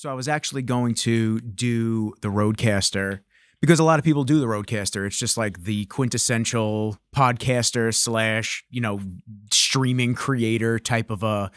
So I was actually going to do the Rodecaster because a lot of people do the Rodecaster. It's just like the quintessential podcaster slash, streaming creator type of a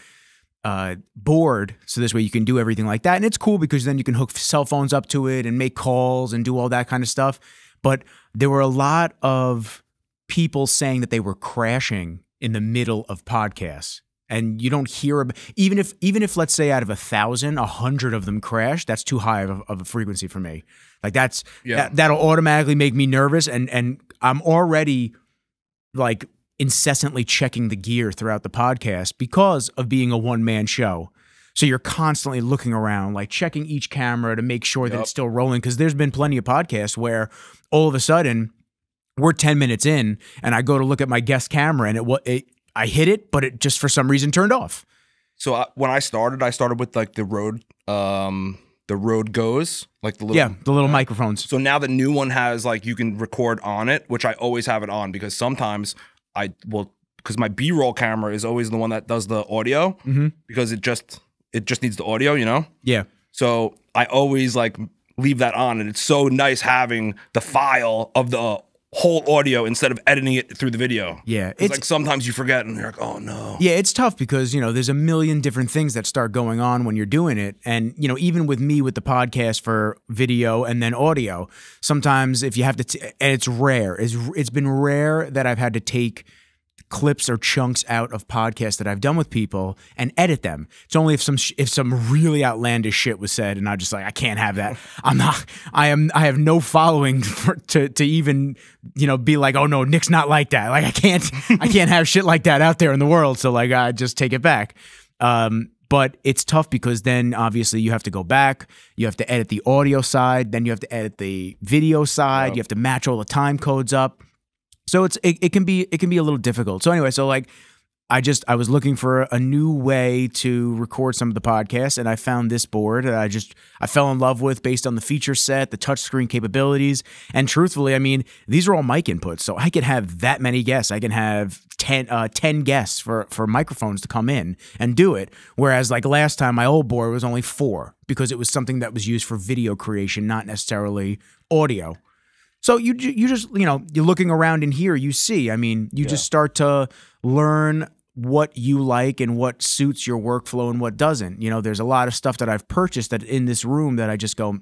board. So this way you can do everything like that. And it's cool because then you can hook cell phones up to it and make calls and do all that kind of stuff. But there were a lot of people saying that they were crashing in the middle of podcasts. And you don't hear even if let's say out of 1,000, 100 of them crash, that's too high of a frequency for me. Like that'll automatically make me nervous, and I'm already like incessantly checking the gear throughout the podcast because of being a one-man show. So you're constantly looking around, like checking each camera to make sure that it's still rolling. Because there's been plenty of podcasts where all of a sudden we're 10 minutes in, and I go to look at my guest camera, and I hit it, but it just for some reason turned off. So when I started with like the Rode Goes, like the little microphones. So now the new one has like you can record on it, which I always have it on because sometimes because my B-roll camera is always the one that does the audio because it just needs the audio, Yeah. So I always like leave that on, and it's so nice having the file of the whole audio instead of editing it through the video. Yeah. It's like sometimes you forget and you're like, oh no. Yeah, it's tough because, there's a million different things that start going on when you're doing it. And, even with me with the podcast for video and then audio, sometimes if you have to, and it's rare, it's been rare that I've had to take clips or chunks out of podcasts that I've done with people and edit them. It's only if some really outlandish shit was said and I'm just like, I can't have that. I have no following to even, be like, oh no, Nick's not like that. Like I can't have shit like that out there in the world. So like, I just take it back. But it's tough because then obviously you have to go back, you have to edit the audio side, then you have to edit the video side, you have to match all the time codes up. So it can be a little difficult. So anyway, so like I was looking for a new way to record some of the podcasts, and I found this board that I fell in love with based on the feature set, the touchscreen capabilities, and truthfully, I mean, these are all mic inputs, so I could have that many guests. I can have 10 guests for microphones to come in and do it. Whereas like last time, my old board was only 4 because it was something that was used for video creation, not necessarily audio. So you just, you're looking around in here, you see, I mean, you just start to learn what you like and what suits your workflow and what doesn't. There's a lot of stuff that I've purchased that in this room that I just go,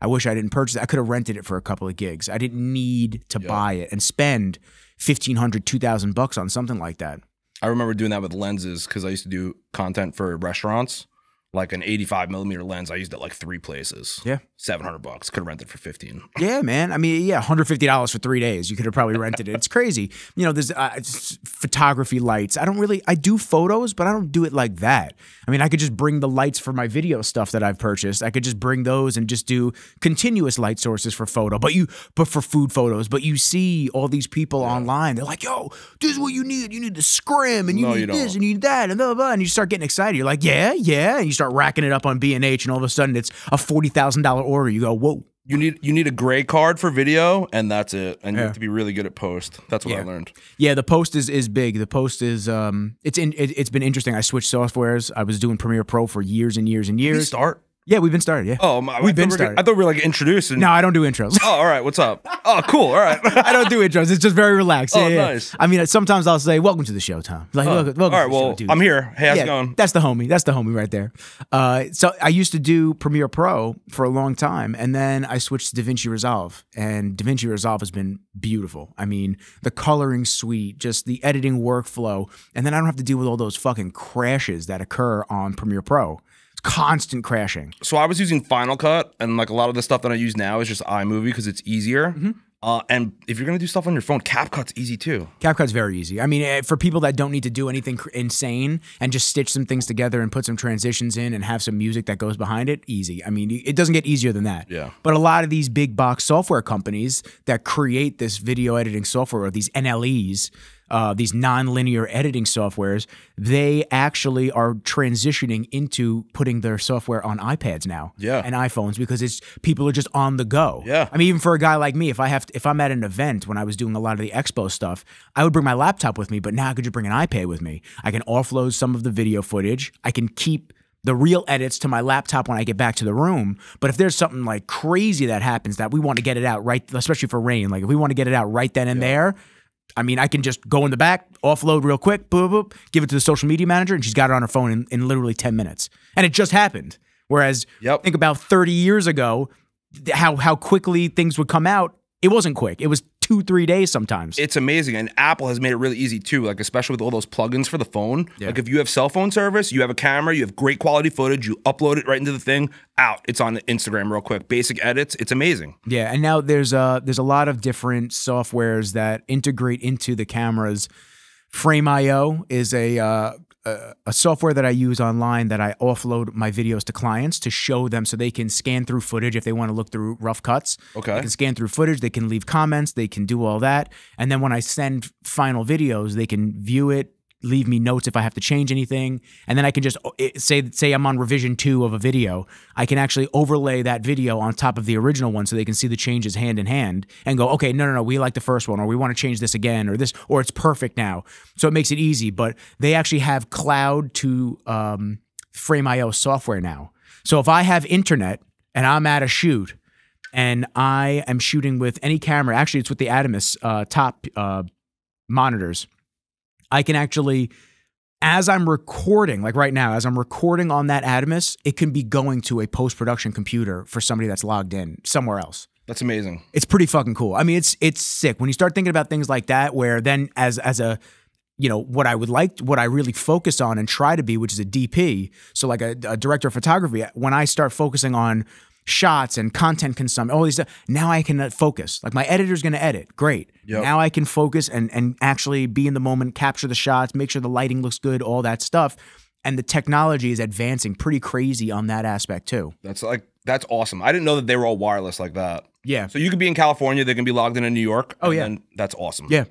I wish I didn't purchase it. I could have rented it for a couple of gigs. I didn't need to buy it and spend $1,500, $2,000 on something like that. I remember doing that with lenses because I used to do content for restaurants. Like an 85mm lens, I used it like 3 places. Yeah, $700. Could have rented for $15. Yeah, man. I mean, $150 for 3 days. You could have probably rented it. It's crazy. There's photography lights. I do photos, but I don't do it like that. I mean, I could just bring the lights for my video stuff that I've purchased. I could just bring those and just do continuous light sources for photo, but for food photos. But you see all these people online. They're like, yo, this is what you need. You need the scrim, and you need this, and you need that, and blah, blah, and you start getting excited. You're like, yeah, and you start racking it up on B&H, and all of a sudden it's a $40,000 order. You go, whoa. You need a gray card for video, and that's it. And you have to be really good at post. That's what I learned. Yeah, the post is big. The post is it's been interesting. I switched softwares. I was doing Premiere Pro for years and years and years. Did you start? Yeah, we've been started. Yeah. Oh, we've been started. I thought we were like introduced. No, I don't do intros. Oh, all right. What's up? Oh, cool. All right. I don't do intros. It's just very relaxed. Oh, nice. I mean, sometimes I'll say, "Welcome to the show, Tom." Like, welcome all right. Well, I'm here. Hey, how's it going? That's the homie. That's the homie right there. So I used to do Premiere Pro for a long time, and then I switched to DaVinci Resolve, and DaVinci Resolve has been beautiful. I mean, the coloring suite, just the editing workflow, and then I don't have to deal with all those fucking crashes that occur on Premiere Pro. Constant crashing. So I was using Final Cut, and like a lot of the stuff that I use now is just iMovie because it's easier. And if you're gonna do stuff on your phone, CapCut's easy too. CapCut's very easy. I mean, for people that don't need to do anything insane and just stitch some things together and put some transitions in and have some music that goes behind it, easy. I mean, it doesn't get easier than that. Yeah. But a lot of these big box software companies that create this video editing software, or these NLEs, these non-linear editing softwares, they actually are transitioning into putting their software on iPads now, and iPhones, because people are just on the go. Yeah, I mean, even for a guy like me, if I'm at an event, when I was doing a lot of the expo stuff, I would bring my laptop with me, but now I could just bring an iPad with me. I can offload some of the video footage. I can keep the real edits to my laptop when I get back to the room. But if there's something like crazy that happens that we want to get it out right, especially for rain, like if we want to get it out right then and there, I mean, I can just go in the back, offload real quick, boop, boop, give it to the social media manager, and she's got it on her phone in literally 10 minutes. And it just happened. Whereas think about 30 years ago, how quickly things would come out. It wasn't quick. It was 2-3 days sometimes. It's amazing. And Apple has made it really easy too, like especially with all those plugins for the phone. Like if you have cell phone service, you have a camera, you have great quality footage, you upload it right into the thing, out. It's on Instagram real quick. Basic edits. It's amazing. Yeah, and now there's a lot of different softwares that integrate into the cameras. Frame.io is a software that I use online that I offload my videos to clients to show them so they can scan through footage if they want to look through rough cuts. Okay. They can scan through footage, they can leave comments, they can do all that. And then when I send final videos, they can view it, leave me notes if I have to change anything. And then I can just say I'm on revision 2 of a video. I can actually overlay that video on top of the original one so they can see the changes hand in hand and go, okay, no, we like the first one, or we want to change this again, or this, or it's perfect now. So it makes it easy. But they actually have cloud to Frame.io software now. So if I have internet and I'm at a shoot and I am shooting with any camera, actually it's with the Adamus top monitors, I can actually, as I'm recording, like right now, as I'm recording on that Adamus, it can be going to a post-production computer for somebody that's logged in somewhere else. That's amazing. It's pretty fucking cool. I mean, it's sick. When you start thinking about things like that, where then as a, you know, what I really focus on and try to be, which is a DP, so like a director of photography, when I start focusing on shots and content consumption, all these stuff, now I can focus. Like my editor's going to edit. Great. Now I can focus and actually be in the moment, capture the shots, make sure the lighting looks good, all that stuff. And the technology is advancing pretty crazy on that aspect too. That's awesome. I didn't know that they were all wireless like that. Yeah. So you could be in California, they can be logged in New York. Oh yeah. And that's awesome. Yeah.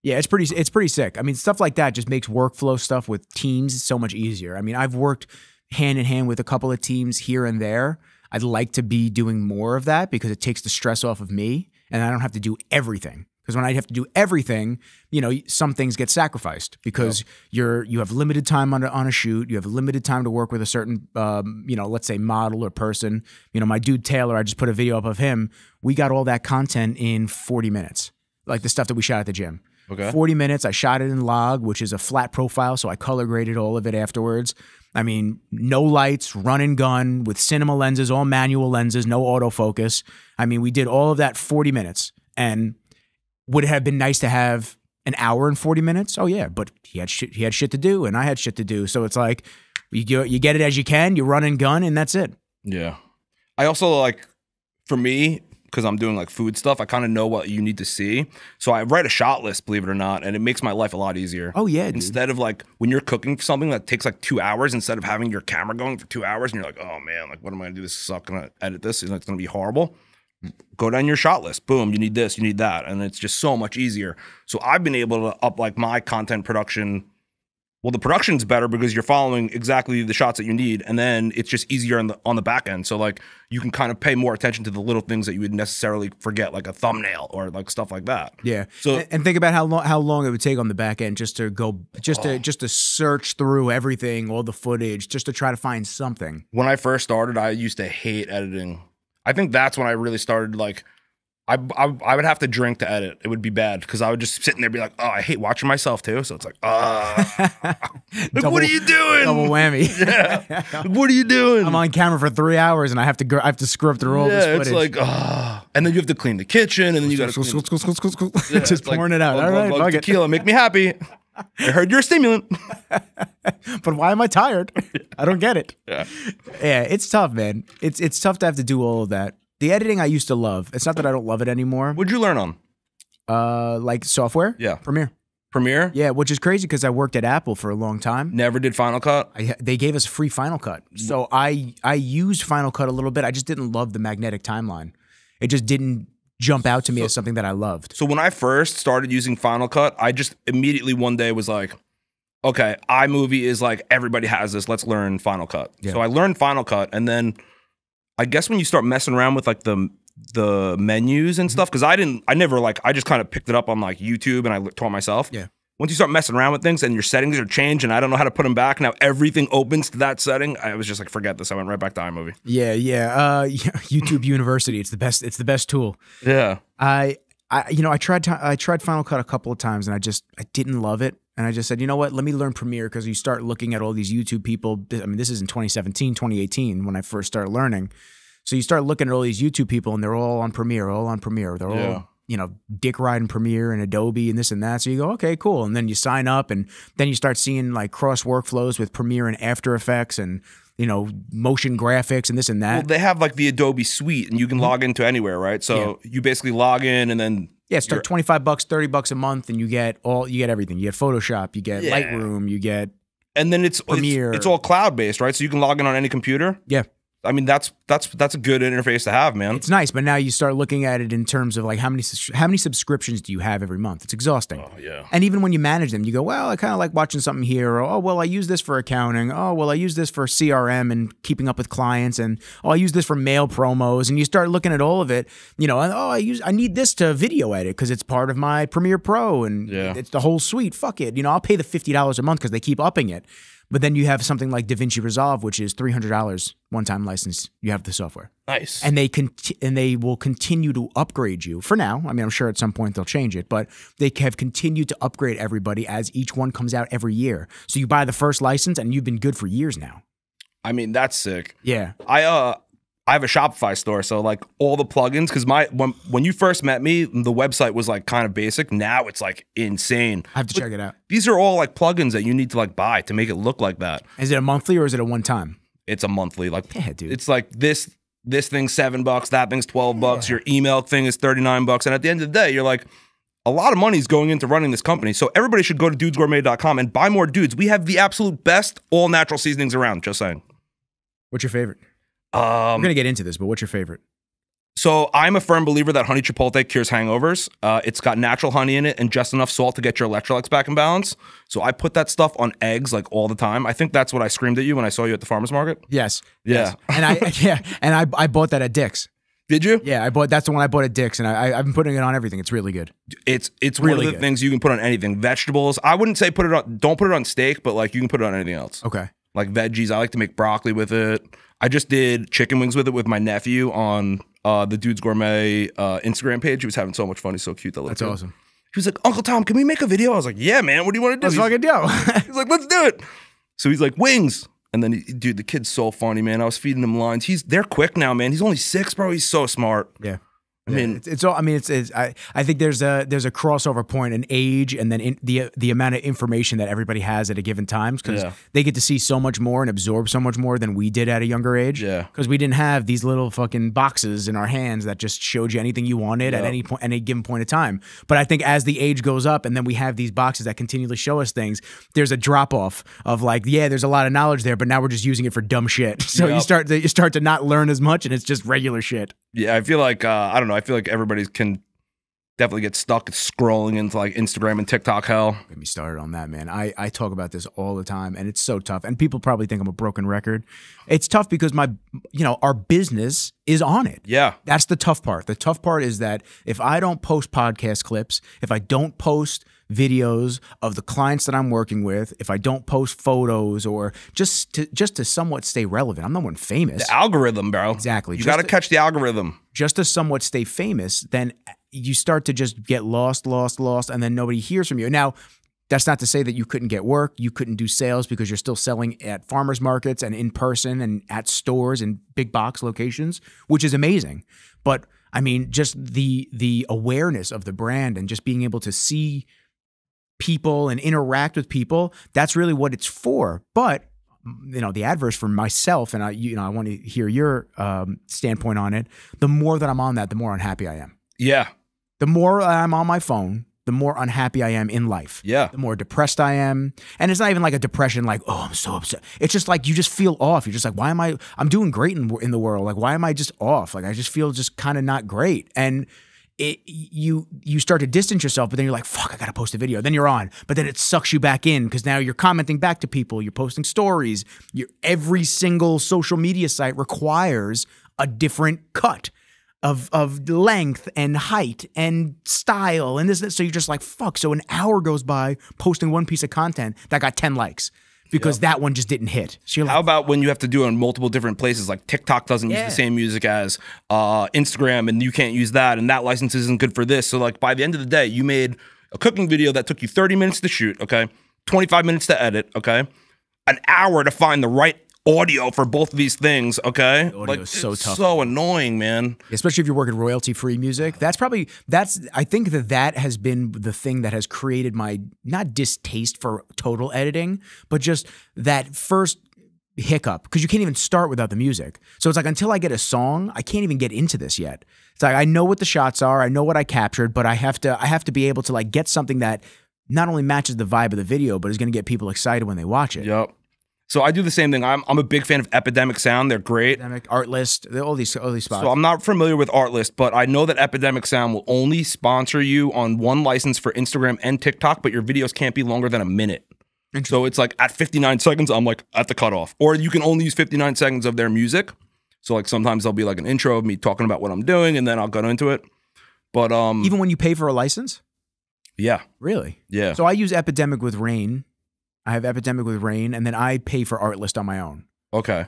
Yeah, it's pretty sick. I mean, stuff like that just makes workflow stuff with teams so much easier. I mean, I've worked hand in hand with a couple of teams here and there. I'd like to be doing more of that because it takes the stress off of me and I don't have to do everything. Because when I have to do everything, you know, some things get sacrificed because you have limited time on a shoot. You have limited time to work with a certain, you know, let's say model or person. You know, my dude Taylor, I just put a video up of him. We got all that content in 40 minutes, like the stuff that we shot at the gym. Okay. 40 minutes. I shot it in log, which is a flat profile, so I color graded all of it afterwards. I mean, no lights, run and gun with cinema lenses, all manual lenses, no autofocus. I mean, we did all of that 40 minutes. And would it have been nice to have an hour and 40 minutes? Oh yeah, but he had shit to do, and I had shit to do. So it's like you get it as you can, you run and gun, and that's it. Yeah. I also like, for me, because I'm doing like food stuff, I kind of know what you need to see. So I write a shot list, believe it or not, and it makes my life a lot easier. Oh yeah, dude. Instead of like when you're cooking something that takes like 2 hours, instead of having your camera going for 2 hours and you're like, oh man, like what am I gonna do? This is gonna edit this, and it's gonna be horrible. Go down your shot list. Boom, you need this, you need that, and it's just so much easier. So I've been able to up like my content production. Well, the production's better because you're following exactly the shots that you need, and then it's just easier on the back end. So like you can kind of pay more attention to the little things that you would necessarily forget, like a thumbnail or like stuff like that. Yeah. So and think about how long it would take on the back end just to search through everything, all the footage, just to try to find something. When I first started, I used to hate editing. I think that's when I really started like. I would have to drink to edit. It would be bad because I would just sit in there and be like, oh, I hate watching myself too. So it's like, like, what are you doing? Double whammy. Yeah. Like, what are you doing? I'm on camera for 3 hours and I have to scrub through all this footage. It's like, and then you have to clean the kitchen and then you got to just pouring it out. All right, fuck it. Tequila, make me happy. I heard you're a stimulant. But why am I tired? I don't get it. Yeah, it's tough, man. It's tough to have to do all of that. The editing I used to love. It's not that I don't love it anymore. What'd you learn on? Like software? Yeah. Premiere. Premiere? Yeah, which is crazy because I worked at Apple for a long time. Never did Final Cut? They gave us free Final Cut. So I used Final Cut a little bit. I just didn't love the magnetic timeline. It just didn't jump out to me as something that I loved. So when I first started using Final Cut, I just immediately one day was like, okay, iMovie is like, everybody has this. Let's learn Final Cut. Yeah. So I learned Final Cut, and then I guess when you start messing around with like the menus and stuff, because I just kind of picked it up on like YouTube and I taught myself. Yeah. once you start messing around with things and your settings are changed and I don't know how to put them back, now everything opens to that setting. I was just like, forget this. I went right back to iMovie. Yeah. YouTube University. It's the best. It's the best tool. Yeah. I tried Final Cut a couple of times and I didn't love it. And I just said, you know what, let me learn Premiere, because you start looking at all these YouTube people. I mean, this is in 2017, 2018 when I first started learning. So you start looking at all these YouTube people and they're all on Premiere. They're all, dick riding Premiere and Adobe and this and that. So you go, okay, cool. And then you sign up and then you start seeing like cross workflows with Premiere and After Effects and, motion graphics and this and that. Well, they have like the Adobe suite and you can log into anywhere, right? So you basically log in and then... Yeah, it's like $25, $30 a month, and you get everything. You get Photoshop, you get Lightroom, you get and then it's Premiere. It's all cloud based, right? So you can log in on any computer. Yeah. I mean, that's a good interface to have, man. It's nice, but now you start looking at it in terms of like how many subscriptions do you have every month? It's exhausting. Oh, yeah. And even when you manage them, you go, well, I kind of like watching something here. Or, oh, well, I use this for accounting. Oh, well, I use this for CRM and keeping up with clients. And, oh, I use this for mail promos. And you start looking at all of it, and, oh, I need this to video edit because it's part of my Premiere Pro and it's the whole suite. Fuck it. I'll pay the $50 a month because they keep upping it. But then you have something like DaVinci Resolve, which is $300 one-time license. You have the software. Nice. And they will continue to upgrade you for now. I mean, I'm sure at some point they'll change it, but they have continued to upgrade everybody as each one comes out every year. So you buy the first license and you've been good for years now. I mean, that's sick. Yeah. I have a Shopify store, so like all the plugins, because when you first met me, the website was like kind of basic. Now it's like insane. I have to check it out. These are all like plugins that you need to like buy to make it look like that. Is it a monthly or is it a one time? It's a monthly. Like, yeah, dude. It's like this thing's $7, that thing's $12. Your email thing is $39, and at the end of the day, you're like, a lot of money is going into running this company. So everybody should go to dudesgourmet.com and buy more dudes. We have the absolute best all natural seasonings around. Just saying. What's your favorite? We're going to get into this, but what's your favorite? So I'm a firm believer that honey chipotle cures hangovers. It's got natural honey in it and just enough salt to get your electrolytes back in balance. So I put that stuff on eggs like all the time. I think that's what I screamed at you when I saw you at the farmer's market. Yes. Yeah. Yes. And I bought that at Dick's. Did you? Yeah, that's the one I bought at Dick's, and I've been putting it on everything. It's really good. It's really one of the things you can put on anything. Vegetables. I wouldn't say don't put it on steak, but like you can put it on anything else. Okay. Like veggies. I like to make broccoli with it. I just did chicken wings with it with my nephew on the Dudes Gourmet Instagram page. He was having so much fun. He's so cute. That's awesome. He was like, Uncle Tom, can we make a video? I was like, yeah, man. What do you want to do? Let's fucking go. He's like, let's do it. So he's like, wings. And then, dude, the kid's so funny, man. I was feeding him lines. They're quick now, man. He's only 6, bro. He's so smart. Yeah. I mean, I think there's a crossover point in age and then the amount of information that everybody has at a given time, because they get to see so much more and absorb so much more than we did at a younger age. Yeah, because we didn't have these little fucking boxes in our hands that just showed you anything you wanted at any given point of time. But I think as the age goes up and then we have these boxes that continually show us things, there's a drop off of like, yeah, there's a lot of knowledge there, but now we're just using it for dumb shit. So you start to not learn as much, and it's just regular shit. Yeah, I feel like I don't know. I feel like everybody can definitely get stuck scrolling into like Instagram and TikTok hell. Get me started on that, man. I talk about this all the time, and it's so tough. And people probably think I'm a broken record. It's tough because our business is on it. Yeah, that's the tough part. The tough part is that if I don't post podcast clips, if I don't post videos of the clients that I'm working with, if I don't post photos or just to somewhat stay relevant. I'm not one famous. The algorithm, bro. Exactly. You got to catch the algorithm. Just to somewhat stay famous, then you start to just get lost, and then nobody hears from you. Now, that's not to say that you couldn't get work, you couldn't do sales because you're still selling at farmers markets and in person and at stores and big box locations, which is amazing. But I mean, just the awareness of the brand and just being able to see people and interact with people, that's really what it's for. But the adverse for myself, and I want to hear your standpoint on it. The more that I'm on that, the more unhappy I am. Yeah. The more I'm on my phone, the more unhappy I am in life. Yeah. The more depressed I am. And it's not even like a depression like, oh, I'm so upset. It's just like you just feel off. You're just like, why am I'm doing great in the world. Like, why am I just off? Like, I just feel just kind of not great. And you start to distance yourself, but then you're like, fuck, I got to post a video. Then you're on. But then it sucks you back in because now you're commenting back to people. You're posting stories. Every single social media site requires a different cut. of length and height and style and this. So you're just like, fuck. So an hour goes by posting one piece of content that got 10 likes because that one just didn't hit. So you're like, how about when you have to do it in multiple different places? Like TikTok doesn't use the same music as Instagram, and you can't use that, and that license isn't good for this. So like by the end of the day, you made a cooking video that took you 30 minutes to shoot, okay? 25 minutes to edit, okay? An hour to find the right audio for both of these things, okay? The audio is so tough. So annoying, man. Especially if you're working royalty-free music. I think that has been the thing that has created my, not distaste for total editing, but just that first hiccup, because you can't even start without the music. So it's like, until I get a song, I can't even get into this yet. It's like, I know what the shots are, I know what I captured, but I have to be able to like get something that not only matches the vibe of the video, but is going to get people excited when they watch it. Yep. So I do the same thing. I'm a big fan of Epidemic Sound. They're great. Epidemic, Artlist, all these spots. So I'm not familiar with Artlist, but I know that Epidemic Sound will only sponsor you on one license for Instagram and TikTok, but your videos can't be longer than a minute. So it's like at 59 seconds, I'm like at the cutoff. Or you can only use 59 seconds of their music. So like sometimes there'll be like an intro of me talking about what I'm doing, and then I'll go into it. But even when you pay for a license? Yeah. Really? Yeah. So I use Epidemic with Rain. I have Epidemic with Rain, and then I pay for Artlist on my own. Okay.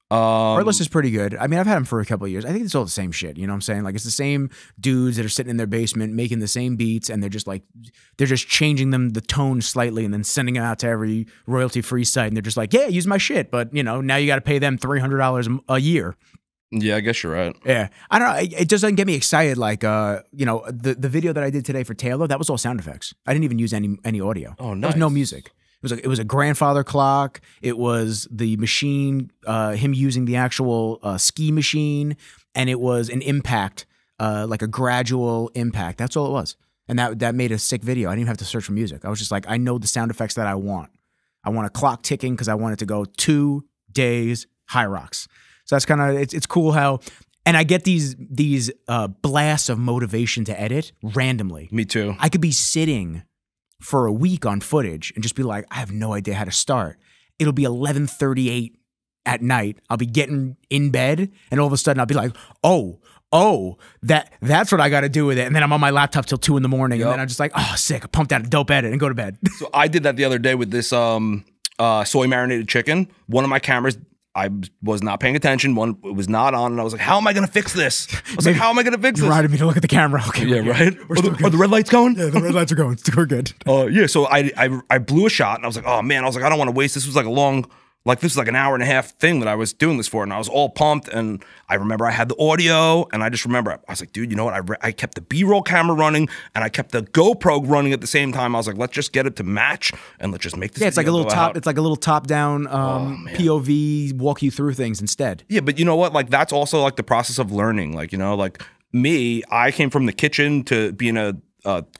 Artlist is pretty good. I mean, I've had them for a couple of years. I think it's all the same shit. You know what I'm saying? Like, it's the same dudes that are sitting in their basement making the same beats, and they're just changing the tone slightly and then sending them out to every royalty-free site, and they're just like, yeah, use my shit, but you know, now you got to pay them $300 a year. Yeah, I guess you're right. Yeah. I don't know. It just doesn't get me excited. Like, you know, the video that I did today for Taylor, that was all sound effects. I didn't even use any audio. Oh, nice. There was no music. It was a grandfather clock. It was the machine, him using the actual ski machine, and it was an impact, like a gradual impact. That's all it was. And that made a sick video. I didn't even have to search for music. I was just like, I know the sound effects that I want. I want a clock ticking because I want it to go 2 days, high rocks. So that's kind of, it's cool how, and I get these blasts of motivation to edit randomly. Me too. I could be sitting for a week on footage and just be like, I have no idea how to start. It'll be 11:38 at night. I'll be getting in bed, and all of a sudden I'll be like, oh, that's what I got to do with it. And then I'm on my laptop till 2 a.m. and then I'm just like, oh, sick. I pumped out a dope edit and go to bed. So I did that the other day with this soy marinated chicken. One of my cameras, I was not paying attention. One, it was not on, and I was like, how am I going to fix this? I was like, how am I going to fix this? You reminded me to look at the camera. Okay, yeah, right? Are the red lights going? Yeah, the red lights are going. We're good. Yeah, so I blew a shot, and I was like, oh, man. I was like, I don't want to waste. This was like a long, like this was like an hour and a half thing that I was doing this for, and I was all pumped, and I remember I had the audio, and I just remember, I was like, dude, you know what? I kept the B-roll camera running, and I kept the GoPro running at the same time. I was like, let's just get it to match, and let's just make this. Yeah, it's like a little top-down POV, walk you through things instead. Yeah, but you know what? Like that's also like the process of learning. Like, you know, like me, I came from the kitchen to being a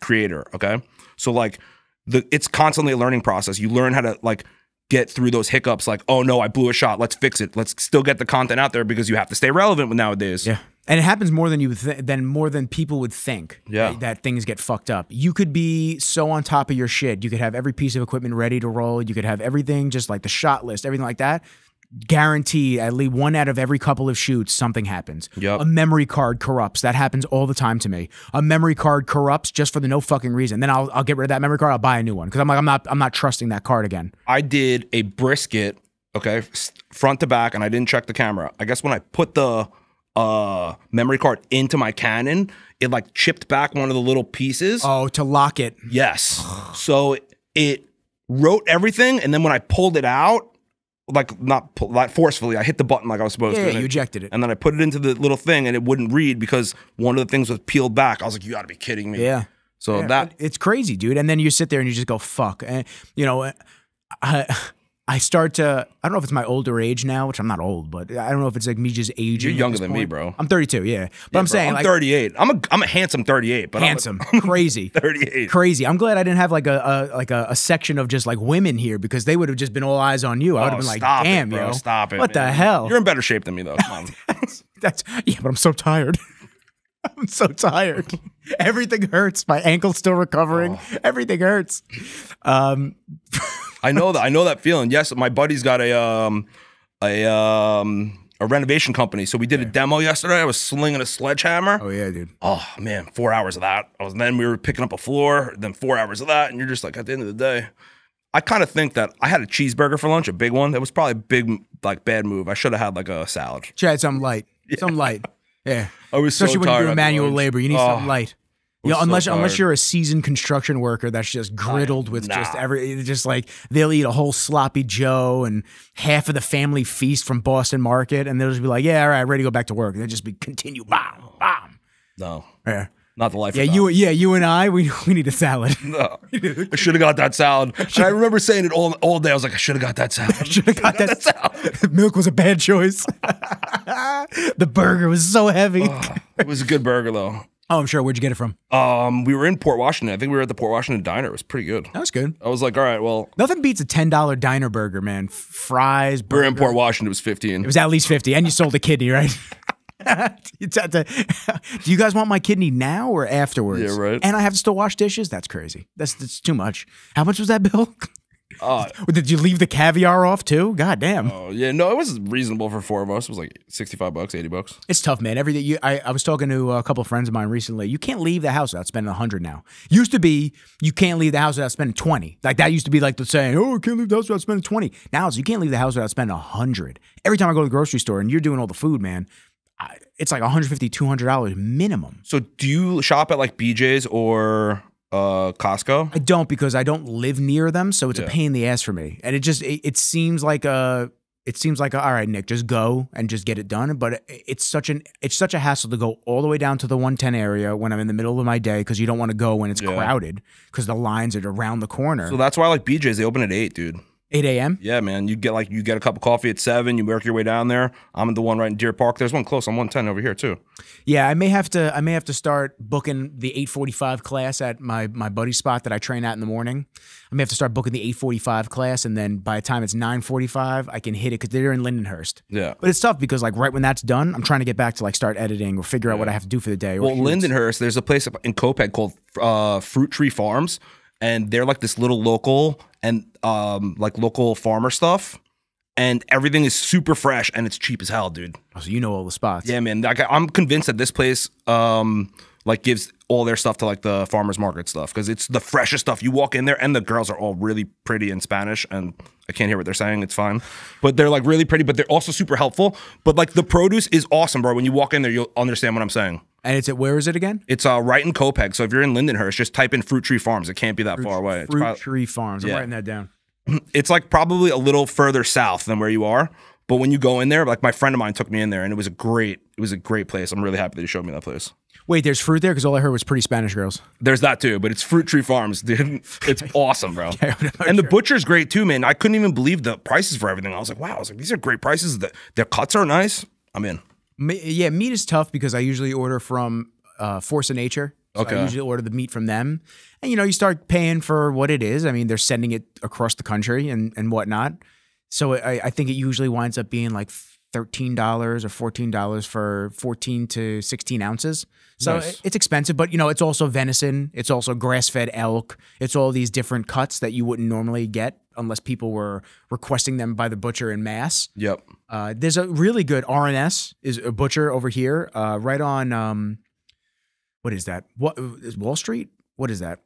creator. Okay, so like it's constantly a learning process. You learn how to like get through those hiccups, like, oh no, I blew a shot, let's fix it, let's still get the content out there, because you have to stay relevant with nowadays. Yeah, and it happens more than more than people would think. Yeah, that things get fucked up. You could be so on top of your shit, you could have every piece of equipment ready to roll, you could have everything, just like the shot list, everything like that. Guaranteed, at least one out of every couple of shoots, something happens. Yep. A memory card corrupts. That happens all the time to me. A memory card corrupts just for the no fucking reason. Then I'll get rid of that memory card. I'll buy a new one because I'm like, I'm not trusting that card again. I did a brisket, okay, front to back, and I didn't check the camera. I guess when I put the memory card into my Canon, it like chipped back one of the little pieces. Oh, to lock it. Yes. So it wrote everything, and then when I pulled it out, like not forcefully, I hit the button like I was supposed to. Yeah, you ejected it. And then I put it into the little thing, and it wouldn't read because one of the things was peeled back. I was like, you got to be kidding me. Yeah. So it's crazy, dude. And then you sit there and you just go, fuck. And, you know, I start to, I don't know if it's my older age now, which I'm not old, but I don't know if it's like me just aging. You're younger than me, bro. I'm 32, yeah. But I'm saying, I'm like, 38. I'm a handsome 38, but handsome, crazy, 38, crazy. I'm glad I didn't have like a section of just like women here, because they would have just been all eyes on you. I would have been like, damn, bro, yo, stop it. What man. the hell? You're in better shape than me, though. Come on. that's yeah, but I'm so tired. I'm so tired. Everything hurts. My ankle's still recovering. Oh. Everything hurts. I know that feeling. Yes, my buddy's got a a renovation company. So we did a demo yesterday. I was slinging a sledgehammer. Oh yeah, dude. Oh man, 4 hours of that. Then we were picking up a floor, then 4 hours of that. And you're just like, at the end of the day, I kind of think that I had a cheeseburger for lunch, a big one. That was probably a big, like, bad move. I should have had like a salad. Should have had something light. Something light. Yeah. I was Especially so when tired you're doing after manual lunch. labor, you need something light. You know, was so unless tired. you're a seasoned construction worker that's just griddled with just like they'll eat a whole sloppy Joe and half of the family feast from Boston Market, and they'll just be like, yeah, all right, ready to go back to work. And they'll just be continue, bam, bam. No. Yeah. Not the life. Yeah, of you and I, we need a salad. No. I should have got that salad. And I remember saying it all day. I was like, I should have got that salad. Should have got that salad. Milk was a bad choice. The burger was so heavy. It was a good burger though. Oh, I'm sure. Where'd you get it from? We were in Port Washington. I think we were at the Port Washington Diner. It was pretty good. That was good. I was like, all right, well, Nothing beats a $10 diner burger, man. Fries, we were burger. in Port Washington. It was 15. It was at least 50, and you sold a kidney, right? Do you guys want my kidney now or afterwards? Yeah, right. And I have to still wash dishes? That's crazy. That's too much. How much was that bill? Did you leave the caviar off too? God damn. Oh yeah, no, it was reasonable for 4 of us. It was like $65, $80. It's tough, man. I was talking to a couple of friends of mine recently. You can't leave the house without spending $100 now. Used to be you can't leave the house without spending $20. Like that used to be like the saying, oh, I can't leave the house without spending $20. Now it's you can't leave the house without spending $100. Every time I go to the grocery store and you're doing all the food, man, it's like $150, $200 minimum. So do you shop at like BJ's or Costco? I don't because I don't live near them, so it's a pain in the ass for me. And it seems like all right, Nick, just go and just get it done. But it's such a hassle to go all the way down to the 110 area when I'm in the middle of my day because you don't want to go when it's crowded because the lines are around the corner. So that's why I like BJ's. They open at 8, dude. 8 a.m. Yeah, man. You get a cup of coffee at 7. You work your way down there. I'm the one right in Deer Park. There's one close on 110 over here too. Yeah, I may have to start booking the 8:45 class at my buddy's spot that I train at in the morning. I may have to start booking the 8:45 class, and then by the time it's 9:45, I can hit it because they're in Lindenhurst. Yeah, but it's tough because like right when that's done, I'm trying to get back to like start editing or figure out what I have to do for the day. Well, Lindenhurst, there's a place in Copeg called Fruit Tree Farms. And they're like this little local and like local farmer stuff. And everything is super fresh and it's cheap as hell, dude. Oh, so you know all the spots. Yeah, man. Like, I'm convinced that this place like gives all their stuff to like the farmer's market stuff because it's the freshest stuff. You walk in there and the girls are all really pretty in Spanish and I can't hear what they're saying. It's fine. But they're like really pretty, but they're also super helpful. But like the produce is awesome, bro. When you walk in there, you'll understand what I'm saying. And where is it again? It's right in Copeg. So if you're in Lindenhurst, just type in Fruit Tree Farms. It can't be that far away. Fruit Tree Farms. I'm writing that down. It's like probably a little further south than where you are. But when you go in there, like my friend of mine took me in there and it was a great place. I'm really happy that he showed me that place. Wait, there's fruit there? Because all I heard was pretty Spanish girls. There's that too, but it's Fruit Tree Farms, dude. It's awesome, bro. And the butcher's great too, man. I couldn't even believe the prices for everything. I was like, wow, these are great prices. Their cuts are nice. I'm in. Yeah, meat is tough because I usually order from Force of Nature. So I usually order the meat from them. And, you for paying for what it is. I mean, they're sending it across the country and whatnot. So I think it usually winds up being like $13 or $14 for 14 to 16 ounces. So it's expensive, but, it's also venison. It's also grass-fed elk. It's all these different cuts that you wouldn't normally get unless people were requesting them by the butcher in mass. Yep. There's a really good RNS is a butcher over here right on... what is that? What is Wall Street? What is that?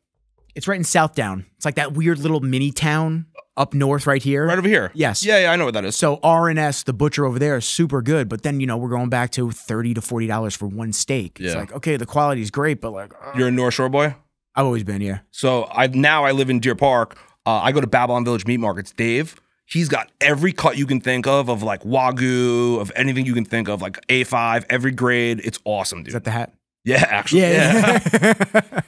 It's right in Southdown. It's like that weird little mini town up north right here. Right over here. Yes. Yeah, I know what that is. So RNS, the butcher over there, is super good. But then, we're going back to $30 to $40 for one steak. It's like, okay, the quality is great, but like... You're a North Shore boy? I've always been, yeah. So I live in Deer Park. I go to Babylon Village Meat Markets. Dave, he's got every cut you can think of like Wagyu, of anything you can think of, like A5, every grade. It's awesome, dude. Is that the hat? Yeah, actually. Yeah.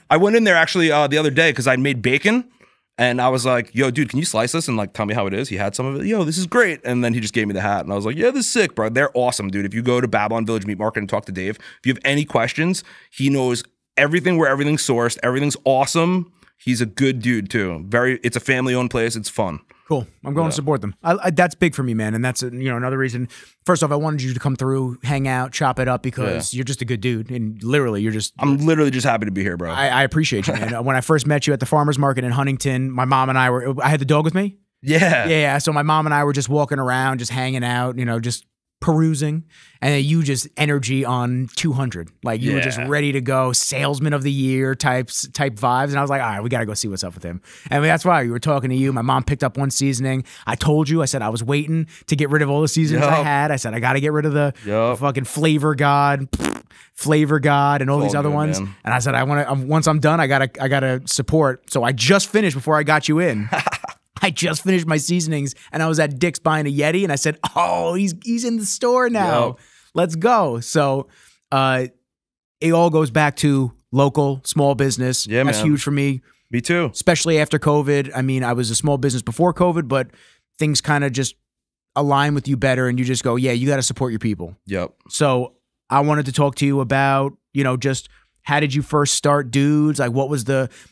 I went in there actually the other day because I made bacon and I was like, yo, dude, can you slice this and like tell me how it is? He had some of it. Yo, this is great. And then he just gave me the hat and I was like, yeah, this is sick, bro. They're awesome, dude. If you go to Babylon Village Meat Market and talk to Dave, if you have any questions, he knows everything where everything's sourced. Everything's awesome. He's a good dude too. It's a family-owned place. It's fun. Cool. I'm going to support them. That's big for me, man. And that's another reason. First off, I wanted you to come through, hang out, chop it up because you're just a good dude. And literally, I'm literally just happy to be here, bro. I appreciate you, man. When I first met you at the farmer's market in Huntington, my mom and I had the dog with me. Yeah. Yeah. So my mom and I were just walking around, just hanging out, just perusing, and then you just energy on 200. Like you were just ready to go, salesman of the year type vibes. And I was like, all right, we got to go see what's up with him. And that's why we were talking to you. My mom picked up one seasoning. I told you, I said I was waiting to get rid of all the seasonings I had. I said I got to get rid of the fucking flavor god, and all these other ones. Man. And I said once I'm done, I gotta support. So I just finished before I got you in. I just finished my seasonings, and I was at Dick's buying a Yeti, and I said, oh, he's in the store now. Yep. Let's go. So it all goes back to local, small business. Yeah, that's huge for me. Me too. Especially after COVID. I mean, I was a small business before COVID, but things kind of just align with you better, and you just go, yeah, you got to support your people. Yep. So I wanted to talk to you about, just how did you first start Dudes? Like, what was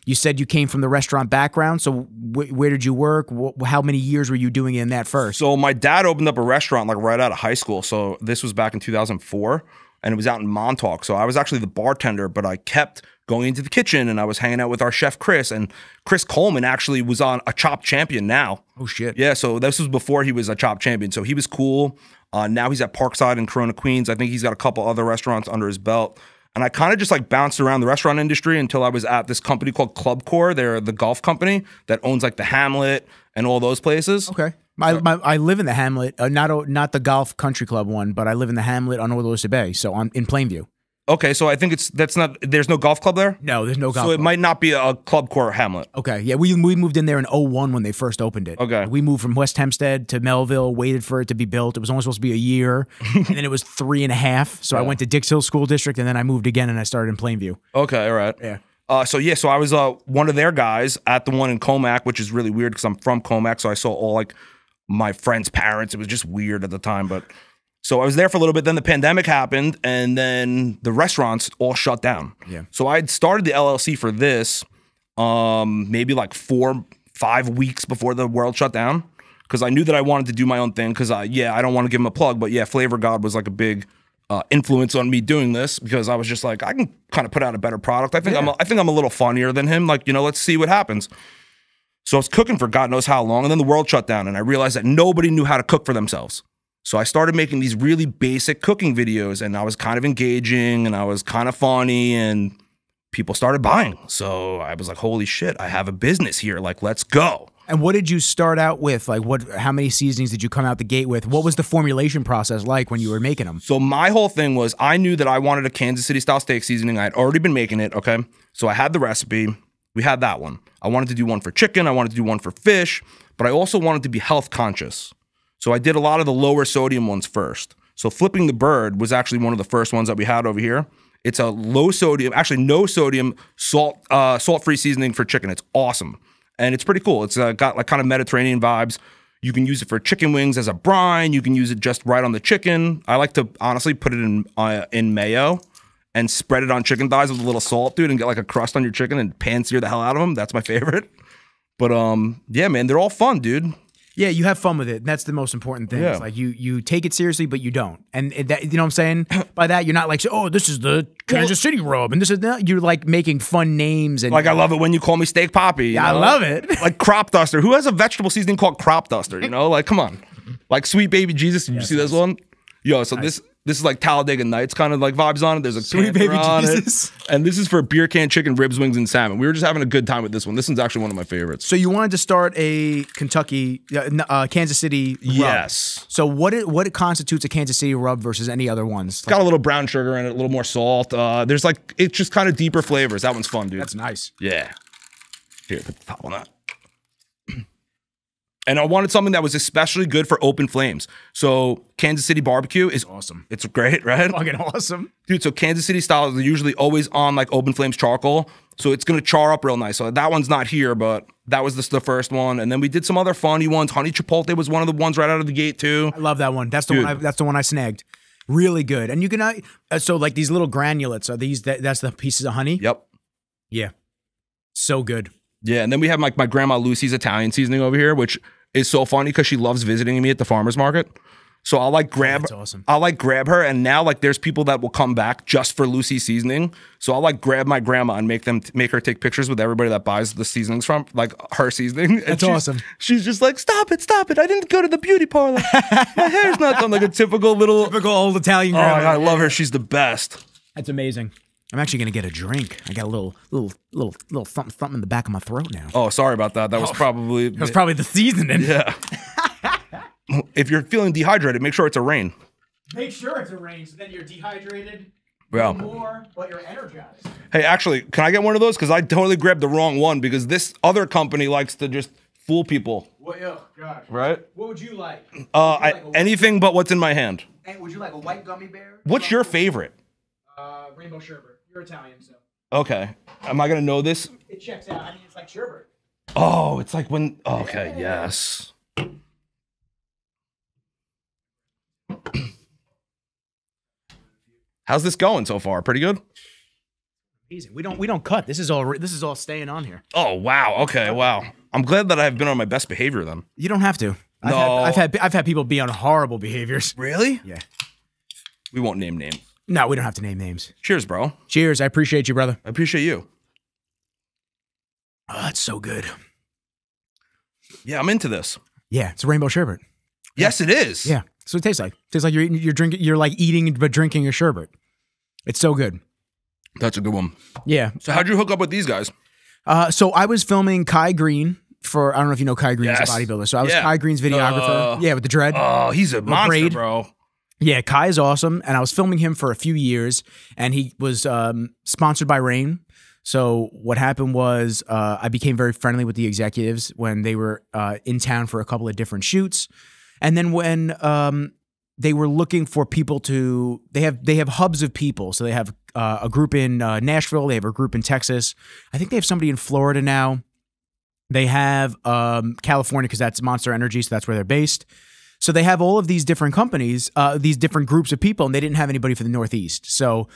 you said you came from the restaurant background. So where did you work? How many years were you doing in that first? So my dad opened up a restaurant like right out of high school. So this was back in 2004, and it was out in Montauk. So I was actually the bartender, but I kept going into the kitchen, and I was hanging out with our chef, Chris. And Chris Coleman actually was on a Chopped Champion now. Oh, shit. Yeah, so this was before he was a Chopped Champion. So he was cool. Now he's at Parkside in Corona, Queens. I think he's got a couple other restaurants under his belt. And I kind of just like bounced around the restaurant industry until I was at this company called Club Core. They're the golf company that owns like the Hamlet and all those places. Okay. I live in the Hamlet, not the golf country club one, but I live in the Hamlet on Orlosa Bay, so I'm in Plainview. Okay, so I think there's no golf club there? No, there's no golf club. So it might not be a Club Core Hamlet. Okay, yeah, we moved in there in 2001 when they first opened it. Okay. We moved from West Hempstead to Melville, waited for it to be built. It was only supposed to be a year, and then it was 3.5. So I went to Dix Hill School District, and then I moved again, and I started in Plainview. Okay, all right. Yeah. So I was one of their guys at the one in Comac, which is really weird because I'm from Comac, so I saw all like my friends' parents. It was just weird at the time, but... So I was there for a little bit. Then the pandemic happened, and then the restaurants all shut down. Yeah. So I had started the LLC for this maybe like 4-5 weeks before the world shut down, because I knew that I wanted to do my own thing. Because I don't want to give him a plug, but yeah, Flavor God was like a big influence on me doing this, because I was just like, I can kind of put out a better product. I think I'm a little funnier than him. Like, let's see what happens. So I was cooking for God knows how long, and then the world shut down, and I realized that nobody knew how to cook for themselves. So I started making these really basic cooking videos, and I was kind of engaging, and I was kind of funny, and people started buying. So I was like, holy shit, I have a business here. Like, let's go. And what did you start out with? Like, how many seasonings did you come out the gate with? What was the formulation process like when you were making them? So my whole thing was, I knew that I wanted a Kansas City style steak seasoning. I had already been making it, okay? So I had the recipe. We had that one. I wanted to do one for chicken. I wanted to do one for fish, but I also wanted to be health conscious. So I did a lot of the lower sodium ones first. So Flipping the Bird was actually one of the first ones that we had over here. It's a low sodium, actually no sodium, salt-free seasoning for chicken. It's awesome. And it's pretty cool. It's got like kind of Mediterranean vibes. You can use it for chicken wings as a brine. You can use it just right on the chicken. I like to honestly put it in mayo and spread it on chicken thighs with a little salt, dude, and get like a crust on your chicken and pan-sear the hell out of them. That's my favorite. But yeah, man, they're all fun, dude. Yeah, you have fun with it. That's the most important thing. Yeah. It's like you take it seriously, but you don't. And that, you know what I'm saying? By that, you're not like, oh, this is the Kansas City rub, and this is that. You're like making fun names. And like, I love it when you call me Steak Poppy. Yeah, I love it. Like Crop Duster. Who has a vegetable seasoning called Crop Duster? Like, come on. Like Sweet Baby Jesus. Did you see this one? Yo, so nice. This is like Talladega Nights kind of like vibes on it. There's a Sweet Baby Jesus. And this is for beer can chicken, ribs, wings, and salmon. We were just having a good time with this one. This one's actually one of my favorites. So you wanted to start a Kansas City rub. Yes. So what constitutes a Kansas City rub versus any other ones? It's got a little brown sugar in it, a little more salt. There's like, it's just kind of deeper flavors. That one's fun, dude. That's nice. Yeah. Here, put the top on that. And I wanted something that was especially good for open flames. So Kansas City barbecue is awesome. It's great, right? Fucking awesome. Dude, so Kansas City style is usually always on like open flames charcoal. So it's going to char up real nice. So that one's not here, but that was the first one. And then we did some other funny ones. Honey Chipotle was one of the ones right out of the gate too. I love that one. That's the one I snagged. Really good. And you can, so like these little granulates, are these, that's the pieces of honey? Yep. Yeah. So good. Yeah, and then we have like my grandma Lucy's Italian seasoning over here, which is so funny because she loves visiting me at the farmer's market. So I'll like grab, that's awesome. I'll like grab her, and now like there's people that will come back just for Lucy seasoning. So I'll like grab my grandma and make her take pictures with everybody that buys the seasonings from like her seasoning. And That's awesome. She's just like, stop it, I didn't go to the beauty parlor. My hair's not done. Like a typical old Italian grandma. Oh my God, I love her. She's the best. That's amazing. I'm actually gonna get a drink. I got a little something in the back of my throat now. Oh, sorry about that. That was probably the seasoning. Yeah. If you're feeling dehydrated, make sure it's a rain. Make sure it's a rain, so then you're dehydrated Yeah. more, but you're energized. Hey, actually, can I get one of those? Because I totally grabbed the wrong one because this other company likes to just fool people. What? Oh gosh. Right? What would you like? Anything but what's in my hand. And would you like a white gummy bear? What's your favorite? Rainbow sherbet. You're Italian, so. Okay. Am I gonna know this? It checks out. I mean, it's like sherbet. Oh, it's like when. Okay. Yes. How's this going so far? Pretty good. Easy. We don't cut. This is all staying on here. Oh wow. Okay. Wow. I'm glad that I've been on my best behavior then. You don't have to. No. I've had people be on horrible behaviors. Really? Yeah. We won't name names. No, we don't have to name names. Cheers, bro. Cheers. I appreciate you, brother. I appreciate you. Oh, that's so good. Yeah, I'm into this. Yeah, it's a rainbow sherbet. Yes, it is. Yeah. So it tastes like. It tastes like you're like eating but drinking a sherbet. It's so good. That's a good one. Yeah. So how'd you hook up with these guys? So I was filming Kai Green for, I don't know if you know Kai Green, Yes. is a bodybuilder. So I was Kai Green's videographer. Yeah, with the dread. Oh, he's a monster, braid. bro. Yeah, Kai is awesome. And I was filming him for a few years, and he was sponsored by Rain. So what happened was I became very friendly with the executives when they were in town for a couple of different shoots. And then when they were looking for people to, they have hubs of people. So they have a group in Nashville. They have a group in Texas. I think they have somebody in Florida now. They have California because that's Monster Energy. So that's where they're based. So they have all of these different companies, these different groups of people, and they didn't have anybody for the Northeast. So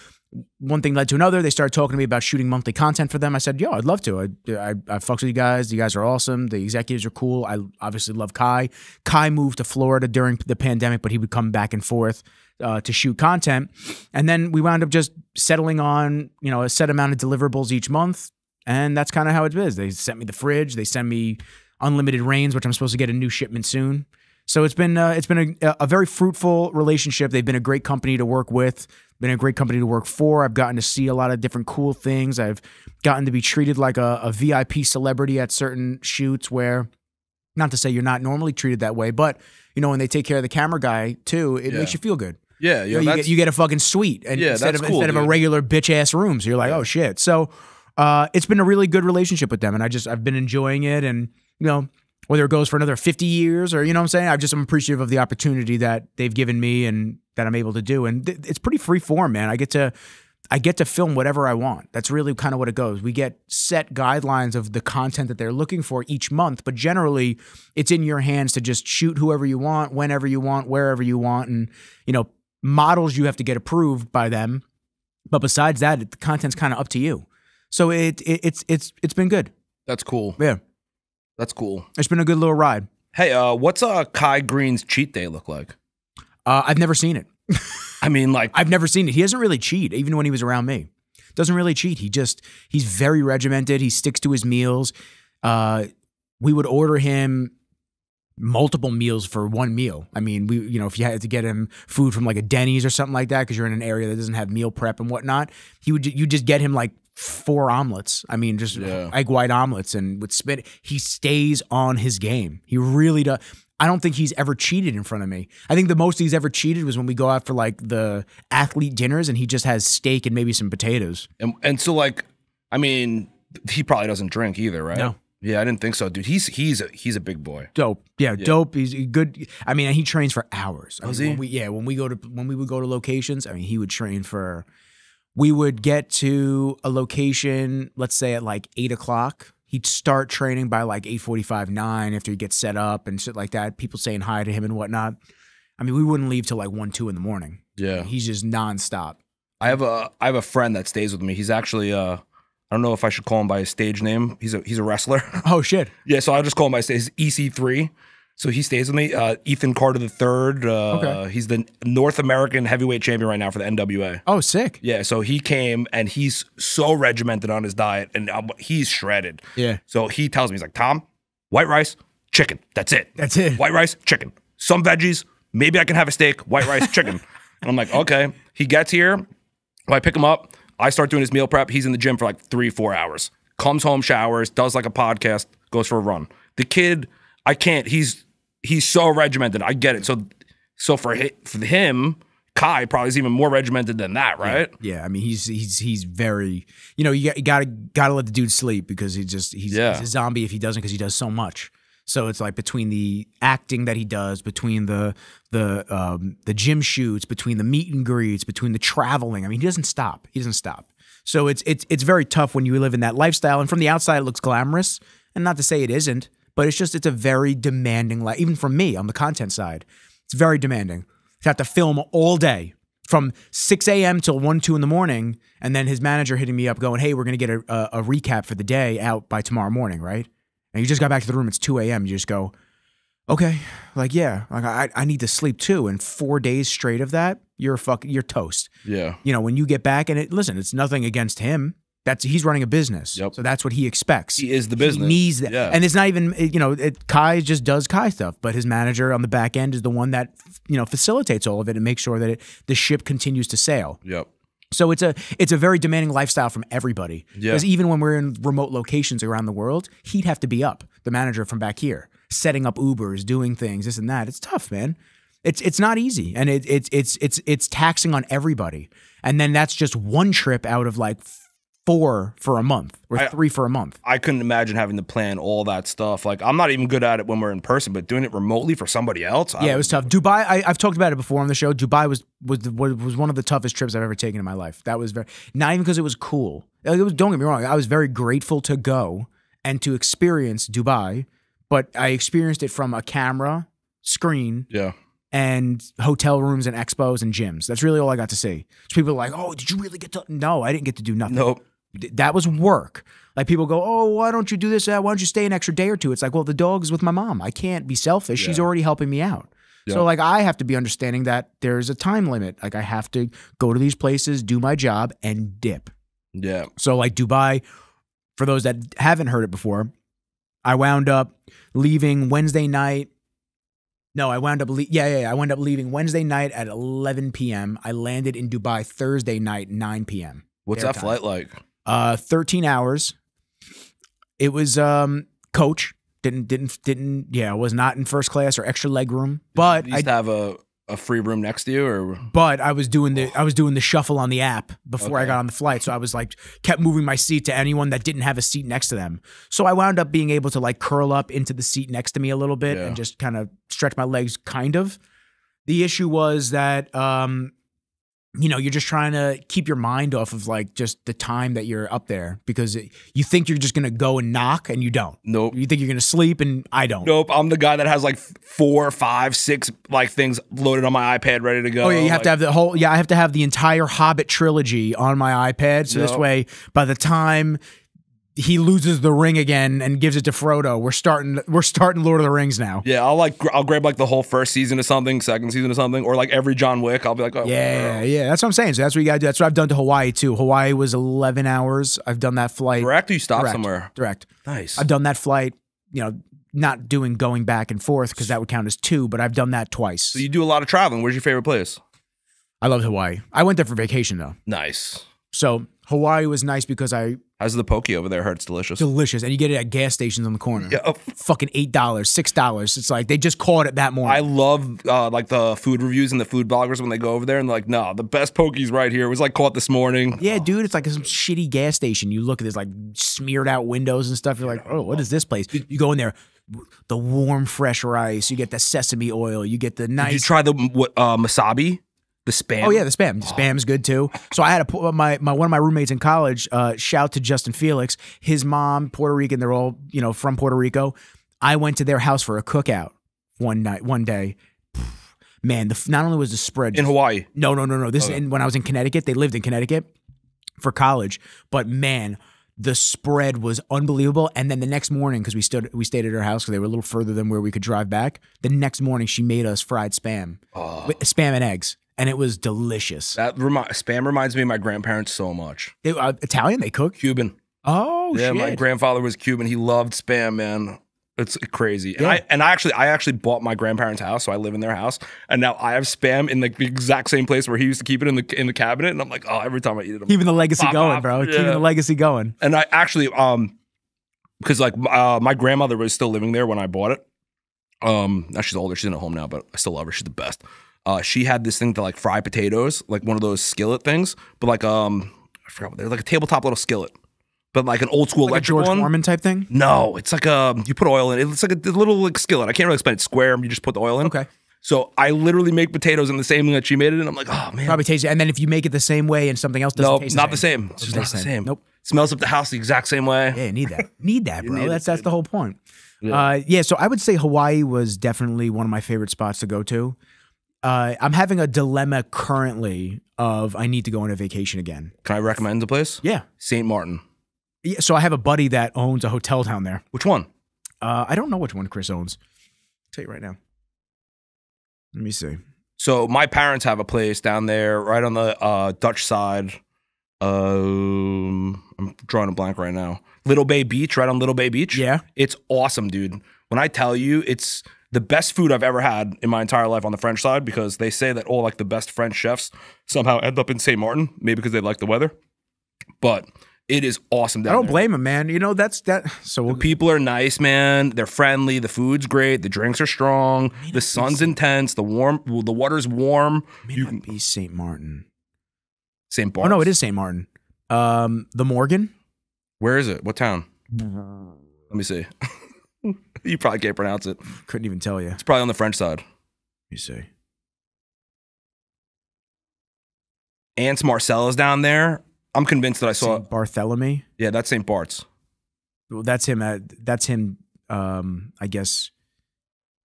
one thing led to another. They started talking to me about shooting monthly content for them. I said, yo, I'd love to. I fucks with you guys. You guys are awesome. The executives are cool. I obviously love Kai. Kai moved to Florida during the pandemic, but he would come back and forth to shoot content. And then we wound up just settling on, a set amount of deliverables each month. And that's kind of how it is. They sent me the fridge. They send me unlimited rains, which I'm supposed to get a new shipment soon. So it's been a very fruitful relationship. They've been a great company to work with, been a great company to work for. I've gotten to see a lot of different cool things. I've gotten to be treated like a VIP celebrity at certain shoots where, not to say you're not normally treated that way, but when they take care of the camera guy too, it makes you feel good. Yeah, you get a fucking suite and instead of a regular bitch ass room. So you're like, oh shit. So it's been a really good relationship with them, and I've been enjoying it, and whether it goes for another 50 years or, I'm saying? I'm appreciative of the opportunity that they've given me and that I'm able to do. And it's pretty free form, man. I get to film whatever I want. That's really kind of what it goes. We get set guidelines of the content that they're looking for each month, but generally it's in your hands to just shoot whoever you want, whenever you want, wherever you want. And, models you have to get approved by them. But besides that, the content's kind of up to you. So it's been good. That's cool. Yeah. That's cool. It's been a good little ride. Hey, what's Kai Green's cheat day look like? I've never seen it. I mean, like, I've never seen it. He doesn't really cheat, even when he was around me. Doesn't really cheat. He's very regimented. He sticks to his meals. We would order him multiple meals for one meal. I mean, if you had to get him food from like a Denny's or something like that, because you're in an area that doesn't have meal prep and whatnot, you just get him like 4 omelets. I mean, just egg white omelets and with spit. He stays on his game. He really does. I don't think he's ever cheated in front of me. I think the most he's ever cheated was when we go out for like the athlete dinners and he just has steak and maybe some potatoes. And so like, I mean, he probably doesn't drink either, right? No. Yeah, I didn't think so, dude. He's a big boy. Dope. Yeah, dope. He's good. I mean, he trains for hours. Does he? When we would go to locations, I mean, he would train for. We would get to a location, let's say at like 8 o'clock. He'd start training by like 8:45, 9 after he gets set up and shit like that. People saying hi to him and whatnot. I mean, we wouldn't leave till like 1, 2 in the morning. Yeah, he's just nonstop. I have a friend that stays with me. He's actually I don't know if I should call him by his stage name. He's a wrestler. Oh shit. Yeah, so I'll just call him by his EC3. So he stays with me. Ethan Carter III. Okay. He's the North American heavyweight champion right now for the NWA. Oh, sick. Yeah, so he came and he's so regimented on his diet and he's shredded. Yeah. So he tells me, he's like, Tom, white rice, chicken. That's it. That's it. White rice, chicken. Some veggies. Maybe I can have a steak. White rice, chicken. And I'm like, okay. He gets here. I pick him up. I start doing his meal prep. He's in the gym for like 3-4 hours. Comes home, showers, does like a podcast, goes for a run. The kid, I can't. He's so regimented. I get it. So for him, Kai probably is even more regimented than that, right? Yeah. I mean, he's very. You gotta let the dude sleep because he's a zombie if he doesn't, because he does so much. So it's like between the acting that he does, between the gym shoots, between the meet and greets, between the traveling. I mean, he doesn't stop. So it's very tough when you live in that lifestyle. And from the outside, it looks glamorous. And not to say it isn't, but it's a very demanding life. Even from me on the content side, it's very demanding. You have to film all day from 6 a.m. till 1, 2 in the morning. And then his manager hitting me up going, hey, we're going to get a recap for the day out by tomorrow morning, right? And you just got back to the room, it's 2 a.m. You just go, okay, like, yeah, like I need to sleep too. And 4 days straight of that, you're toast. Yeah. When you get back and listen, it's nothing against him. He's running a business. Yep. So that's what he expects. He is the business. He needs that. Yeah. And it's not even, Kai just does Kai stuff, but his manager on the back end is the one that, facilitates all of it and makes sure that the ship continues to sail. Yep. So it's a very demanding lifestyle from everybody. Yeah. Because even when we're in remote locations around the world, he'd have to be up, the manager from back here, setting up Ubers, doing things, this and that. It's tough, man. It's not easy, and it's taxing on everybody. And then that's just one trip out of like 4 for a month or 3 for a month. I couldn't imagine having to plan all that stuff. Like, I'm not even good at it when we're in person, but doing it remotely for somebody else. Yeah, it was tough. Dubai, I've talked about it before on the show. Dubai was one of the toughest trips I've ever taken in my life. That was not even because it was cool. Don't get me wrong. I was very grateful to go and to experience Dubai, but I experienced it from a camera, screen, and hotel rooms and expos and gyms. That's really all I got to see. So people are like, oh, did you really get to? No, I didn't get to do nothing. Nope. That was work. Like, people go, oh, why don't you do this? Why don't you stay an extra day or two? It's like, well, the dog's with my mom. I can't be selfish. Yeah. She's already helping me out. Yep. So like, I have to be understanding that there's a time limit. Like, I have to go to these places, do my job, and dip. Yeah. So like Dubai, for those that haven't heard it before, I wound up leaving Wednesday night. No, I wound up leaving Wednesday night at 11 p.m. I landed in Dubai Thursday night, 9 p.m. What's that flight like? 13 hours. It was coach. I was not in first class or extra leg room, but I used to have a free room next to you, or but I was doing the shuffle on the app before I got on the flight. So I was like, kept moving my seat to anyone that didn't have a seat next to them. So I wound up being able to like curl up into the seat next to me a little bit and just kind of stretch my legs, kind of. The issue was that you're just trying to keep your mind off of like just the time that you're up there, because you think you're just going to go and knock, and you don't. Nope. You think you're going to sleep, and I don't. Nope. I'm the guy that has like 4, 5, 6 like things loaded on my iPad ready to go. Oh yeah, you have to have the whole. Yeah, I have to have the entire Hobbit trilogy on my iPad, so this way, by the time he loses the ring again and gives it to Frodo, we're starting Lord of the Rings now. Yeah, I'll grab like the whole first season of something, second season of something, or like every John Wick. I'll be like, oh yeah, that's what I'm saying. So that's what you gotta do. That's what I've done to Hawaii too. Hawaii was 11 hours. I've done that flight. Direct, or you stop somewhere? Direct. Nice. I've done that flight. Not going back and forth, because that would count as 2, but I've done that twice. So you do a lot of traveling. Where's your favorite place? I loved Hawaii. I went there for vacation though. Nice. So Hawaii was nice because how's the poke over there? Heard it's delicious. Delicious. And you get it at gas stations on the corner. Yeah. Fucking $8, $6. It's like they just caught it that morning. I love like the food reviews and the food bloggers when they go over there and they're like, no, the best poke's right here. It was like caught this morning. Yeah, dude. It's like some shitty gas station. You look at this like smeared out windows and stuff. You're like, oh, what is this place? You go in there, the warm, fresh rice. You get the sesame oil. You get the nice. Did you try the wasabi? The Spam? Oh yeah, the Spam. The Spam's good too. So I had one of my roommates in college, shout to Justin Felix, his mom, Puerto Rican, they're all, from Puerto Rico. I went to their house for a cookout one day. Man, not only was the spread in Hawaii. No. This is when I was in Connecticut. They lived in Connecticut for college. But man, the spread was unbelievable. And then the next morning, because we stayed at her house because they were a little further than where we could drive back. The next morning, she made us fried spam, spam and eggs, and it was delicious. Spam reminds me of my grandparents so much. Italian, they cook? Cuban. Oh, yeah, shit. my grandfather was Cuban. He loved spam, man. It's crazy. Yeah. And I actually bought my grandparents' house, so I live in their house, and now I have spam in like the exact same place where he used to keep it in the cabinet, and I'm like, oh, every time I eat it, keeping the legacy going, bro. Yeah. Keeping the legacy going. And I actually, because like my grandmother was still living there when I bought it. Now she's older, she's in a home now, but I still love her. She's the best. She had this thing to like fry potatoes, like one of those skillet things, but like I forgot what they're like, a tabletop little skillet. But like an old school like electric George one. Foreman type thing? No, it's like you put oil in it. It's like a little like skillet. I can't really explain it. It's square. You just put the oil in. Okay. So I literally make potatoes in the same way that she made it, and I'm like, oh man, probably tastes it. And then if you make it the same way and something else doesn't taste not the same. It's just not the same. Nope. Smells up the house the exact same way. Yeah, you need that. Need that, bro. That's the whole point. Yeah. So I would say Hawaii was definitely one of my favorite spots to go to. I'm having a dilemma currently of I need to go on a vacation again. Can I recommend the place? Yeah. St. Martin. Yeah, so I have a buddy that owns a hotel down there. Which one? I don't know which one Chris owns. I'll tell you right now. Let me see. So my parents have a place down there right on the Dutch side. I'm drawing a blank right now. Little Bay Beach, right on Little Bay Beach. Yeah. It's awesome, dude. When I tell you, it's the best food I've ever had in my entire life on the French side, because they say that all like the best French chefs somehow end up in St. Martin, maybe because they like the weather. But it is awesome down there. I don't blame him, man. You know, that's that. So the people are nice, man. They're friendly. The food's great. The drinks are strong. The sun's intense. The water's warm. You can be St. Martin. St. Bart's? Oh no, it is St. Martin. The Morgan. Where is it? What town? Let me see. You probably can't pronounce it. Couldn't even tell you. It's probably on the French side. Let me see. Aunts Marcella's down there. I'm convinced that I saw St. Barthélemy. Yeah, that's St. Bart's. Well, that's him. That's him. I guess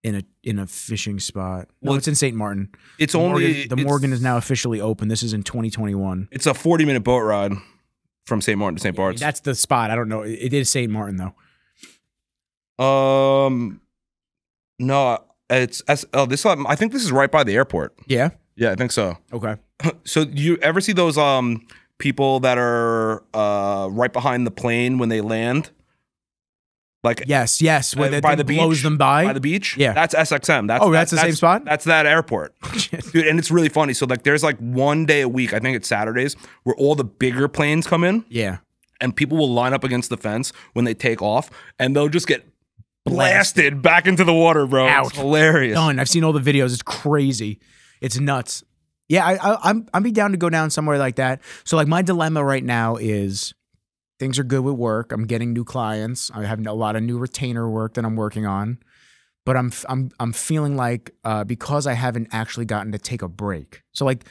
in a fishing spot. No, it's in St. Martin. It's the only Morgan is now officially open. This is in 2021. It's a 40-minute boat ride from St. Martin to St. Bart's. That's the spot. I don't know. It is St. Martin though. No, it's this. I think this is right by the airport. Yeah. Yeah, I think so. Okay. So you ever see those people that are right behind the plane when they land? Like yes, where by the beach, blows them by the beach. Yeah, that's SXM. That's the same spot. That's that airport, dude. And it's really funny. So like, there's like one day a week, I think it's Saturdays, where all the bigger planes come in. Yeah, and people will line up against the fence when they take off, and they'll just get blasted back into the water, bro. Out. It's hilarious. Done. I've seen all the videos. It's crazy. It's nuts. Yeah, I'm be down to go down somewhere like that. So like my dilemma right now is things are good with work. I'm getting new clients. I have a lot of new retainer work that I'm working on. But I'm feeling like because I haven't actually gotten to take a break. So like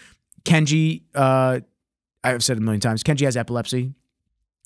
Kenji, I've said it a million times, Kenji has epilepsy.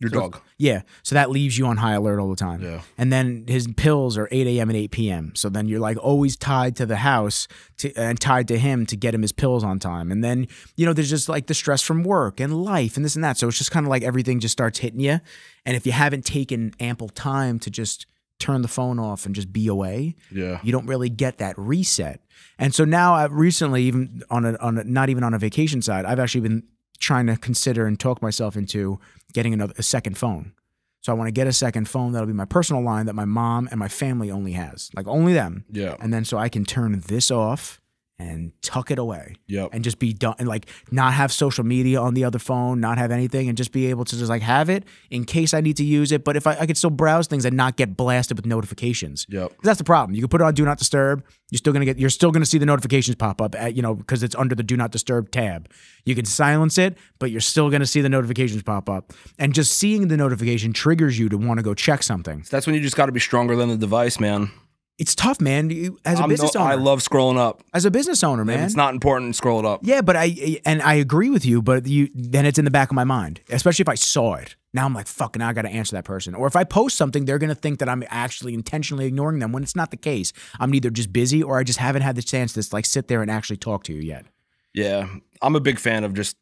Your dog. Yeah. So that leaves you on high alert all the time. Yeah. And then his pills are 8 a.m. and 8 p.m. So then you're like always tied to the house and tied to him to get him his pills on time. And then, you know, there's just like the stress from work and life and this and that. So it's just kind of like everything just starts hitting you. And if you haven't taken ample time to just turn the phone off and just be away, you don't really get that reset. And so now I've recently, even on a not even on a vacation side, I've actually been trying to consider and talk myself into getting a second phone. So I want to get a second phone that'll be my personal line that my mom and my family only has, like only them. Yeah. And then so I can turn this off and tuck it away. Yep. And just be done and like not have social media on the other phone, not have anything, and just be able to just like have it in case I need to use it. But if I could still browse things and not get blasted with notifications. Yep. That's the problem. You can put it on Do Not Disturb. You're still gonna see the notifications pop up at, because it's under the Do Not Disturb tab. You can silence it, but you're still gonna see the notifications pop up. And just seeing the notification triggers you to want to go check something. So that's when you just got to be stronger than the device, man. It's tough, man. As a business owner, I love scrolling up. As a business owner, man, if it's not important, scroll it up. Yeah, but I agree with you. But then it's in the back of my mind, especially if I saw it. Now I'm like, fuck, now I got to answer that person. Or if I post something, they're gonna think that I'm actually intentionally ignoring them when it's not the case. I'm either just busy or I just haven't had the chance to like sit there and actually talk to you yet. Yeah, I'm a big fan of just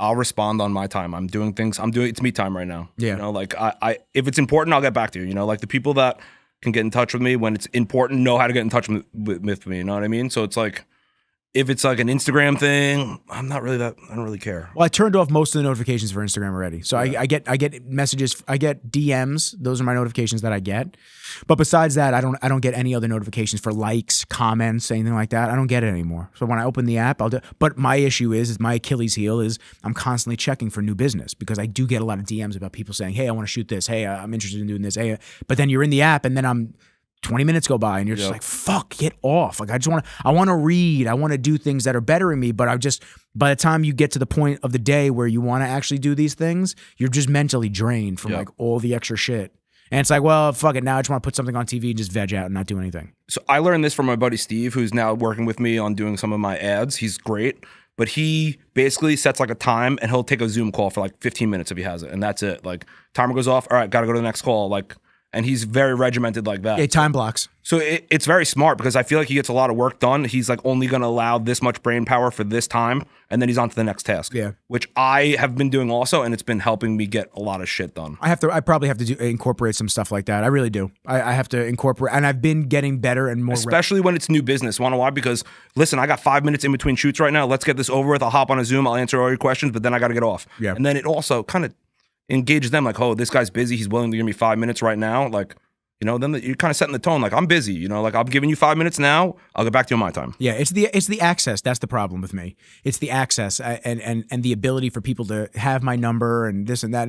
I'll respond on my time. I'm doing things. It's me time right now. Yeah. You know, like I if it's important, I'll get back to you. You know, like the people that can get in touch with me when it's important know how to get in touch with me. You know what I mean? So it's like, if it's like an Instagram thing, I don't really care. Well, I turned off most of the notifications for Instagram already. So I get messages, I get DMs. Those are my notifications that I get. But besides that, I don't get any other notifications for likes, comments, anything like that. I don't get it anymore. So when I open the app, I'll do. But my issue is my Achilles heel is I'm constantly checking for new business, because I do get a lot of DMs about people saying, "Hey, I want to shoot this. Hey, I'm interested in doing this." Hey, but then you're in the app, and then 20 minutes go by and you're just like, fuck, get off. Like, I want to read. I want to do things that are bettering me. But by the time you get to the point of the day where you want to actually do these things, you're just mentally drained from like all the extra shit. And it's like, well, fuck it. Now I just want to put something on TV and just veg out and not do anything. So I learned this from my buddy Steve, who's now working with me on doing some of my ads. He's great. But he basically sets like a time and he'll take a Zoom call for like 15 minutes if he has it. And that's it. Like, timer goes off. All right, got to go to the next call. Like, and he's very regimented like that. Yeah, time blocks. So it's very smart, because I feel like he gets a lot of work done. He's like only going to allow this much brain power for this time, and then he's on to the next task. Yeah, which I have been doing also, and it's been helping me get a lot of shit done. I probably have to incorporate some stuff like that. I really do. I have to incorporate, and I've been getting better and more. Especially when it's new business. Want to know why? Because listen, I got 5 minutes in between shoots right now. Let's get this over with. I'll hop on a Zoom. I'll answer all your questions, but then I got to get off. Yeah, and then it also kind of engages them, like, oh, this guy's busy. He's willing to give me 5 minutes right now. Like, you know, then you're kind of setting the tone. Like, I'm busy, you know, like I'm giving you 5 minutes now. I'll get back to you on my time. Yeah, it's the access. That's the problem with me. It's the access and the ability for people to have my number and this and that.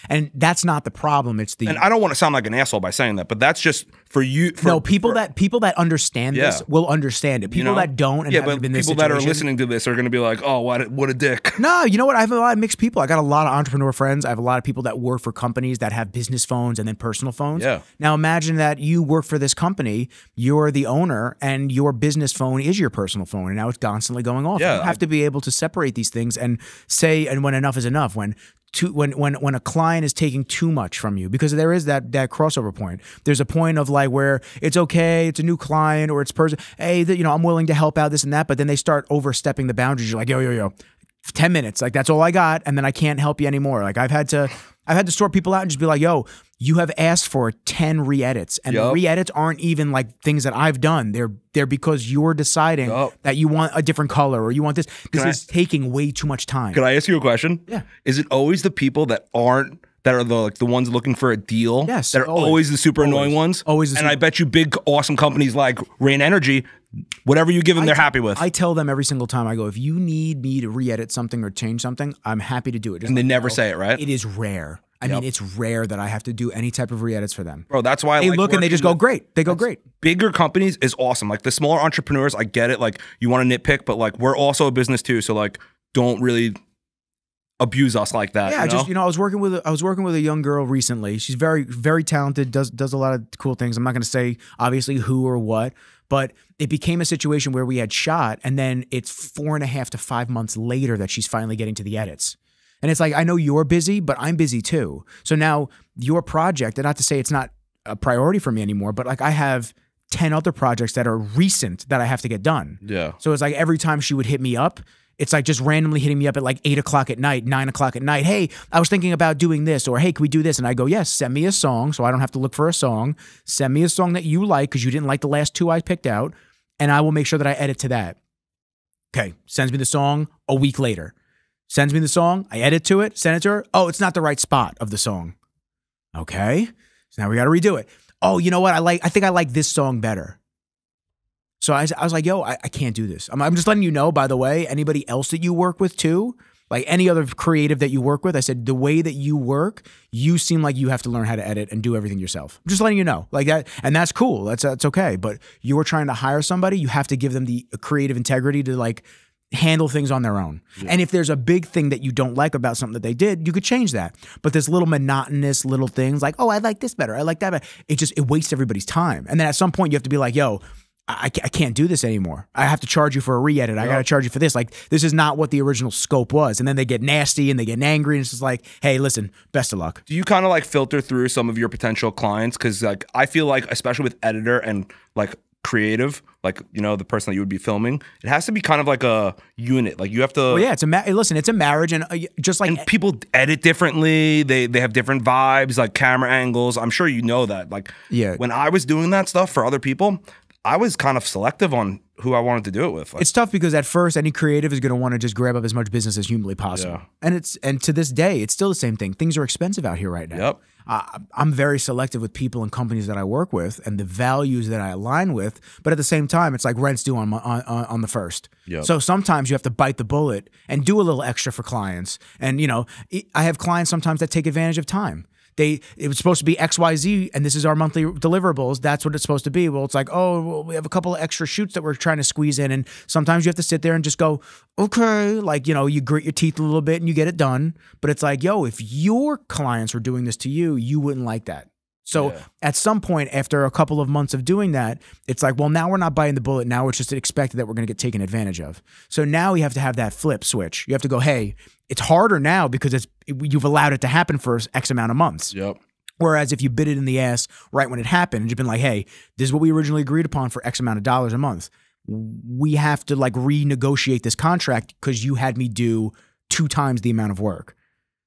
And that's not the problem. It's the. And I don't want to sound like an asshole by saying that, but that's just for you. People that understand this will understand it. People that don't and haven't been in this situation. People that are listening to this are going to be like, oh, what a dick. No, you know what? I have a lot of mixed people. I got a lot of entrepreneur friends. I have a lot of people that work for companies that have business phones and then personal phones. Yeah. Now imagine that you work for this company, you're the owner, and your business phone is your personal phone, and now it's constantly going off. Yeah, you have to be able to separate these things and say, and when enough is enough, when a client is taking too much from you, because there is that crossover point. There's a point of like where it's okay, it's a new client or it's person, hey, I'm willing to help out this and that, but then they start overstepping the boundaries. You're like, yo, 10 minutes, like that's all I got, and then I can't help you anymore. Like I've had to sort people out and just be like, yo, you have asked for 10 re-edits, and the re-edits aren't even like things that I've done. They're because you're deciding that you want a different color or you want this. This is taking way too much time. Can I ask you a question? Yeah. Is it always the people that are the ones looking for a deal? Yes. That are always the super annoying ones? Always. And I bet you big, awesome companies like Rain Energy, whatever you give them, they're happy with. I tell them every single time I go, if you need me to re-edit something or change something, I'm happy to do it. And they never say it, right? It is rare. I mean, it's rare that I have to do any type of re-edits for them. Bro, that's why they look and they just go, great. They go, great. Bigger companies is awesome. Like the smaller entrepreneurs, I get it. Like you want to nitpick, but like we're also a business too. So like don't really abuse us like that. Yeah, I was working with a young girl recently. She's very, very talented, does a lot of cool things. I'm not going to say obviously who or what, but it became a situation where we had shot, and then it's 4.5 to 5 months later that she's finally getting to the edits. And it's like, I know you're busy, but I'm busy too. So now your project, and not to say it's not a priority for me anymore, but like I have 10 other projects that are recent that I have to get done. Yeah. So it's like every time she would hit me up, it's like just randomly hitting me up at like 8 o'clock at night, 9 o'clock at night. Hey, I was thinking about doing this, or hey, can we do this? And I go, yes, send me a song so I don't have to look for a song. Send me a song that you like because you didn't like the last 2 I picked out, and I will make sure that I edit to that. Okay, sends me the song a week later. Sends me the song, I edit to it, send it to her. Oh, it's not the right spot of the song. Okay, so now we got to redo it. Oh, you know what? I think I like this song better. So I was like, yo, I can't do this. I'm just letting you know, by the way, anybody else that you work with too, like any other creative that you work with, I said, the way that you work, you seem like you have to learn how to edit and do everything yourself. I'm just letting you know, like that, and that's cool. That's okay. But you were trying to hire somebody, you have to give them the creative integrity to like handle things on their own. Yeah. And if there's a big thing that you don't like about something that they did, you could change that. But there's little monotonous little things like, oh, I like this better, I like that better. It wastes everybody's time. And then at some point you have to be like, yo, I can't do this anymore. I have to charge you for a re-edit. I got to charge you for this. Like, this is not what the original scope was. And then they get nasty and they get angry. And it's just like, hey, listen, best of luck. Do you kind of like filter through some of your potential clients? Because like, I feel like, especially with editor and like creative, like, you know, the person that you would be filming, it has to be kind of like a unit. Like you have to. Well, yeah, listen, it's a marriage, and just like and people edit differently. They have different vibes, like camera angles. I'm sure you know that. Like, yeah, when I was doing that stuff for other people, I was kind of selective on who I wanted to do it with. Like, it's tough because at first any creative is going to want to just grab up as much business as humanly possible. Yeah. And to this day, it's still the same thing. Things are expensive out here right now. Yep. I'm very selective with people and companies that I work with and the values that I align with. But at the same time, it's like rent's due on the first. Yep. So sometimes you have to bite the bullet and do a little extra for clients. And, you know, I have clients sometimes that take advantage of time. It was supposed to be XYZ, and this is our monthly deliverables. That's what it's supposed to be. Well, it's like, oh, well, we have a couple of extra shoots that we're trying to squeeze in, and sometimes you have to sit there and just go, okay, like, you know, you grit your teeth a little bit and you get it done. But it's like, yo, if your clients were doing this to you, you wouldn't like that. So at some point, after a couple of months of doing that, it's like, well, now we're not biting the bullet. Now it's just expected that we're going to get taken advantage of. So now you have to have that flip switch. You have to go, hey, it's harder now because you've allowed it to happen for X amount of months. Yep. Whereas if you bit it in the ass right when it happened and you've been like, hey, this is what we originally agreed upon for X amount of dollars a month. We have to like renegotiate this contract because you had me do 2 times the amount of work.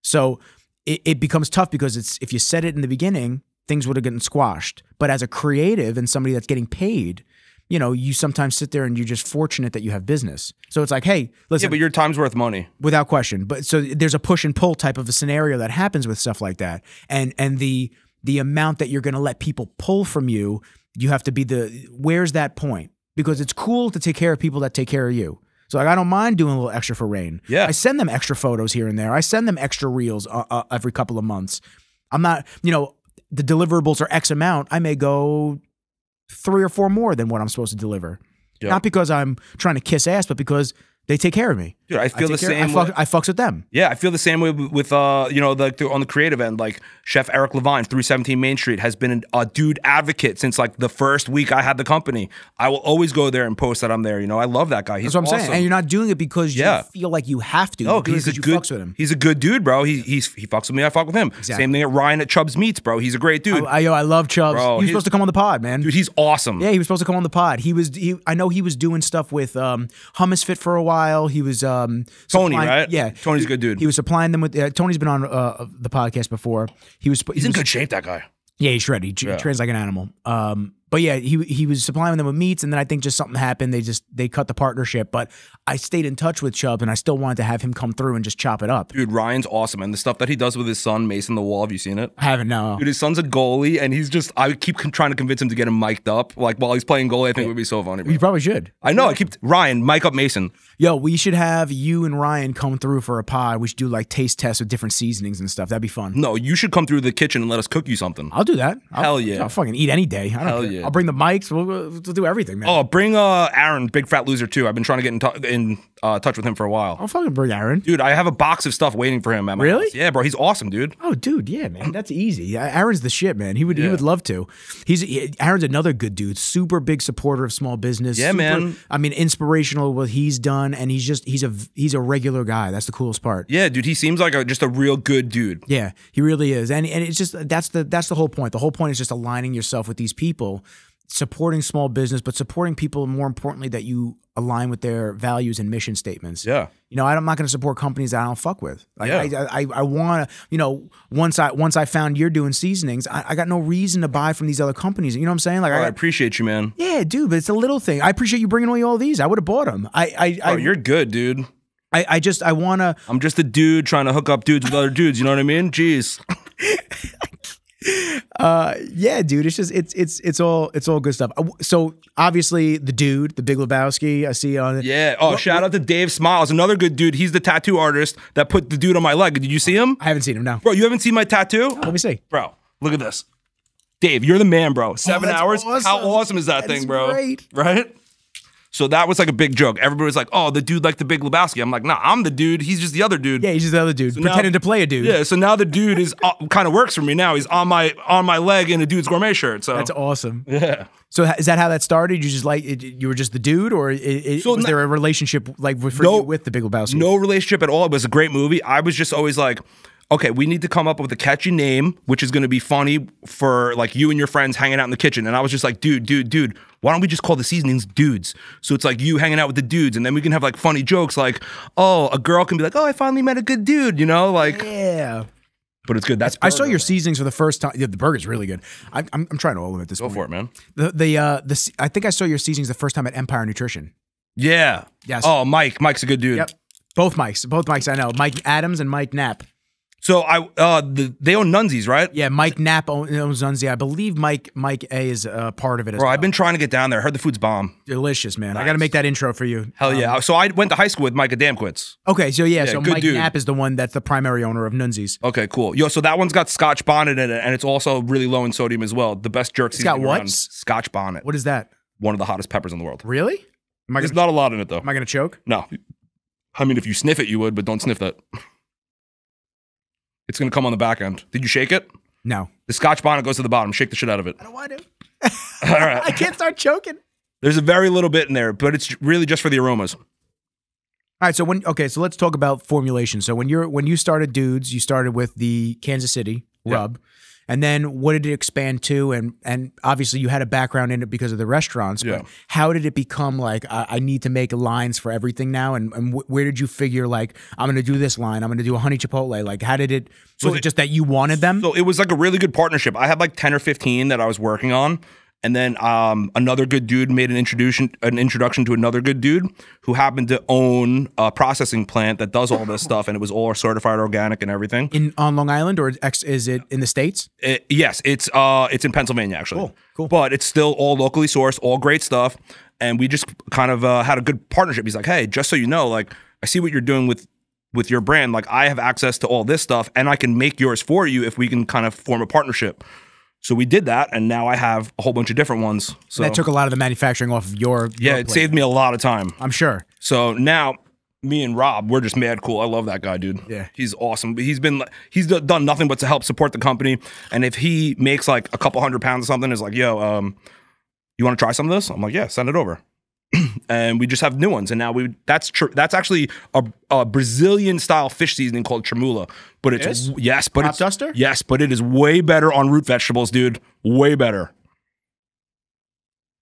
So it becomes tough because if you said it in the beginning, things would have gotten squashed. But as a creative and somebody that's getting paid, you know, you sometimes sit there and you're just fortunate that you have business. So it's like, hey, listen. Yeah, but your time's worth money. Without question. But so there's a push and pull type of a scenario that happens with stuff like that. And the amount that you're going to let people pull from you, you have to be where's that point? Because it's cool to take care of people that take care of you. So like, I don't mind doing a little extra for Rain. Yeah. I send them extra photos here and there. I send them extra reels every couple of months. I'm not, you know, the deliverables are X amount. I may go 3 or 4 more than what I'm supposed to deliver. Yep. Not because I'm trying to kiss ass, but because they take care of me. Dude, I feel the same way. I fucks with them. Yeah, I feel the same way with you know, like on the creative end, like Chef Eric Levine, 317 Main Street, has been a dude advocate since like the first week I had the company. I will always go there and post that I'm there. You know, I love that guy. He's That's what I'm awesome. saying. And you're not doing it because you feel like you have to. No, he's a good. Fucks with him. He's a good dude, bro. He fucks with me. I fuck with him. Exactly. Same thing at Ryan at Chubb's Meats, bro. He's a great dude. I love Chubb's. Bro, he was supposed to come on the pod, man. Dude, he's awesome. Yeah, he was supposed to come on the pod. I know he was doing stuff with Hummus Fit for a while. He was Tony, right? Yeah, Tony's a good dude. He was supplying them with. Tony's been on the podcast before. He's in good shape, that guy. Yeah, he's shredded. He trains like an animal. But yeah, he was supplying them with meats, and then I think just something happened. They cut the partnership. But I stayed in touch with Chubb, and I still wanted to have him come through and just chop it up. Dude, Ryan's awesome, and the stuff that he does with his son, Mason the Wall. Have you seen it? I haven't. No. Dude, his son's a goalie, and he's just. I keep trying to convince him to get him mic'd up, like while he's playing goalie. I think it would be so funny. Bro. You probably should. I know. I keep Ryan mic up Mason. Yo, we should have you and Ryan come through for a pod. We should do like taste tests with different seasonings and stuff. That'd be fun. No, you should come through the kitchen and let us cook you something. I'll do that. Hell yeah. I'll fucking eat any day. I don't care. Yeah. I'll bring the mics. We'll do everything, man. Oh, bring Aaron, Big Fat Loser too. I've been trying to get in touch with him for a while. I'll fucking bring Aaron. Dude, I have a box of stuff waiting for him at my house. Yeah, bro, he's awesome, dude. Oh, dude, yeah, man, that's easy. Aaron's the shit, man. He would love to. Aaron's another good dude. Super big supporter of small business. Yeah, man. I mean, inspirational what he's done, and he's a regular guy. That's the coolest part. Yeah, dude, he seems like just a real good dude. Yeah, he really is, and it's just that's the whole point. The whole point is just aligning yourself with these people, supporting small business, but supporting people more importantly that you align with their values and mission statements. Yeah. You know, I'm not going to support companies that I don't fuck with. Like, I want to, you know, once I found you're doing seasonings, I got no reason to buy from these other companies. You know what I'm saying? Like, I appreciate you, man. Yeah, dude, but it's a little thing. I appreciate you bringing me all these. I would have bought them. You're good, dude. I want to. I'm just a dude trying to hook up dudes with other dudes. You know what I mean? Jeez. Yeah, dude, it's just it's all good stuff. So obviously the dude, the Big Lebowski, I see on it. Yeah. Oh, shout out to Dave Smiles, another good dude. He's the tattoo artist that put the dude on my leg. Did you see him? I haven't seen him. No, bro. You haven't seen my tattoo? Let me see, bro. Look at this, Dave. You're the man, bro. 7 hours. Awesome. How awesome is that thing, bro? Great. Right? So that was like a big joke. Everybody was like, "Oh, the dude like the Big Lebowski." I'm like, "Nah, I'm the dude. He's just the other dude." Yeah, he's just the other dude, so pretending to play a dude. Yeah, so now the dude is kind of works for me now. He's on my leg in a dude's gourmet shirt. So that's awesome. Yeah. So is that how that started? You just you were just the dude, or was there a relationship like with the Big Lebowski? No relationship at all. It was a great movie. I was just always like, okay, we need to come up with a catchy name, which is going to be funny for like you and your friends hanging out in the kitchen. And I was just like, dude, why don't we just call the seasonings dudes? So it's like you hanging out with the dudes, and then we can have like funny jokes like, oh, a girl can be like, oh, I finally met a good dude, you know, like. Yeah. But it's good. That's I saw your seasonings for the first time. Yeah, the burger's really good. I'm trying all of it at this point. Go for it, man. I think I saw your seasonings the first time at Empire Nutrition. Yeah. Yes. Oh, Mike's a good dude. Yep. Both Mikes I know. Mike Adams and Mike Knapp. So they own Nunzies, right? Yeah, Mike Knapp owns Nunzie. I believe Mike A is part of it as well. I've been trying to get down there. I heard the food's bomb. Delicious, man. Nice. I got to make that intro for you. Hell yeah. So I went to high school with Mike Adamquist. Okay, so so good Mike dude. Knapp is the one that's the primary owner of Nunzies. Okay, cool. Yo, so that one's got Scotch bonnet in it, and it's also really low in sodium as well. The best jerk seasoning got what? around. Scotch bonnet. What is that? One of the hottest peppers in the world. Really? There's not a lot in it, though. Am I going to choke? No. I mean, if you sniff it, you would, but don't sniff that. It's going to come on the back end. Did you shake it? No. The Scotch bonnet goes to the bottom. Shake the shit out of it. I don't want to. All right. I can't start choking. There's a very little bit in there, but it's really just for the aromas. All right, so so let's talk about formulation. So when you started Dudes, you started with the Kansas City rub. And then what did it expand to? And obviously you had a background in it because of the restaurants, but how did it become like, I need to make lines for everything now? And where did you figure like, I'm going to do this line, I'm going to do a honey chipotle? Like how did it, was it just that you wanted them? So it was like a really good partnership. I had like 10 or 15 that I was working on. And then another good dude made an introduction to another good dude who happened to own a processing plant that does all this stuff, and it was all certified organic and everything. On Long Island, or is it in the States? Yes, it's in Pennsylvania actually. Cool. But it's still all locally sourced, all great stuff, and we just kind of had a good partnership. He's like, hey, just so you know, like I see what you're doing with your brand. Like I have access to all this stuff, and I can make yours for you if we can kind of form a partnership. So we did that, and now I have a whole bunch of different ones. So that took a lot of the manufacturing off of your it saved me a lot of time. I'm sure. So now me and Rob, we're just mad cool. I love that guy, dude. Yeah, he's awesome. He's done nothing but to help support the company. And if he makes like a couple 100 pounds or something, is like, yo, you want to try some of this? I'm like, yeah, send it over. And we just have new ones. And now that's actually a Brazilian style fish seasoning called tremula. But it's Top duster? Yes, but it is way better on root vegetables, dude. Way better.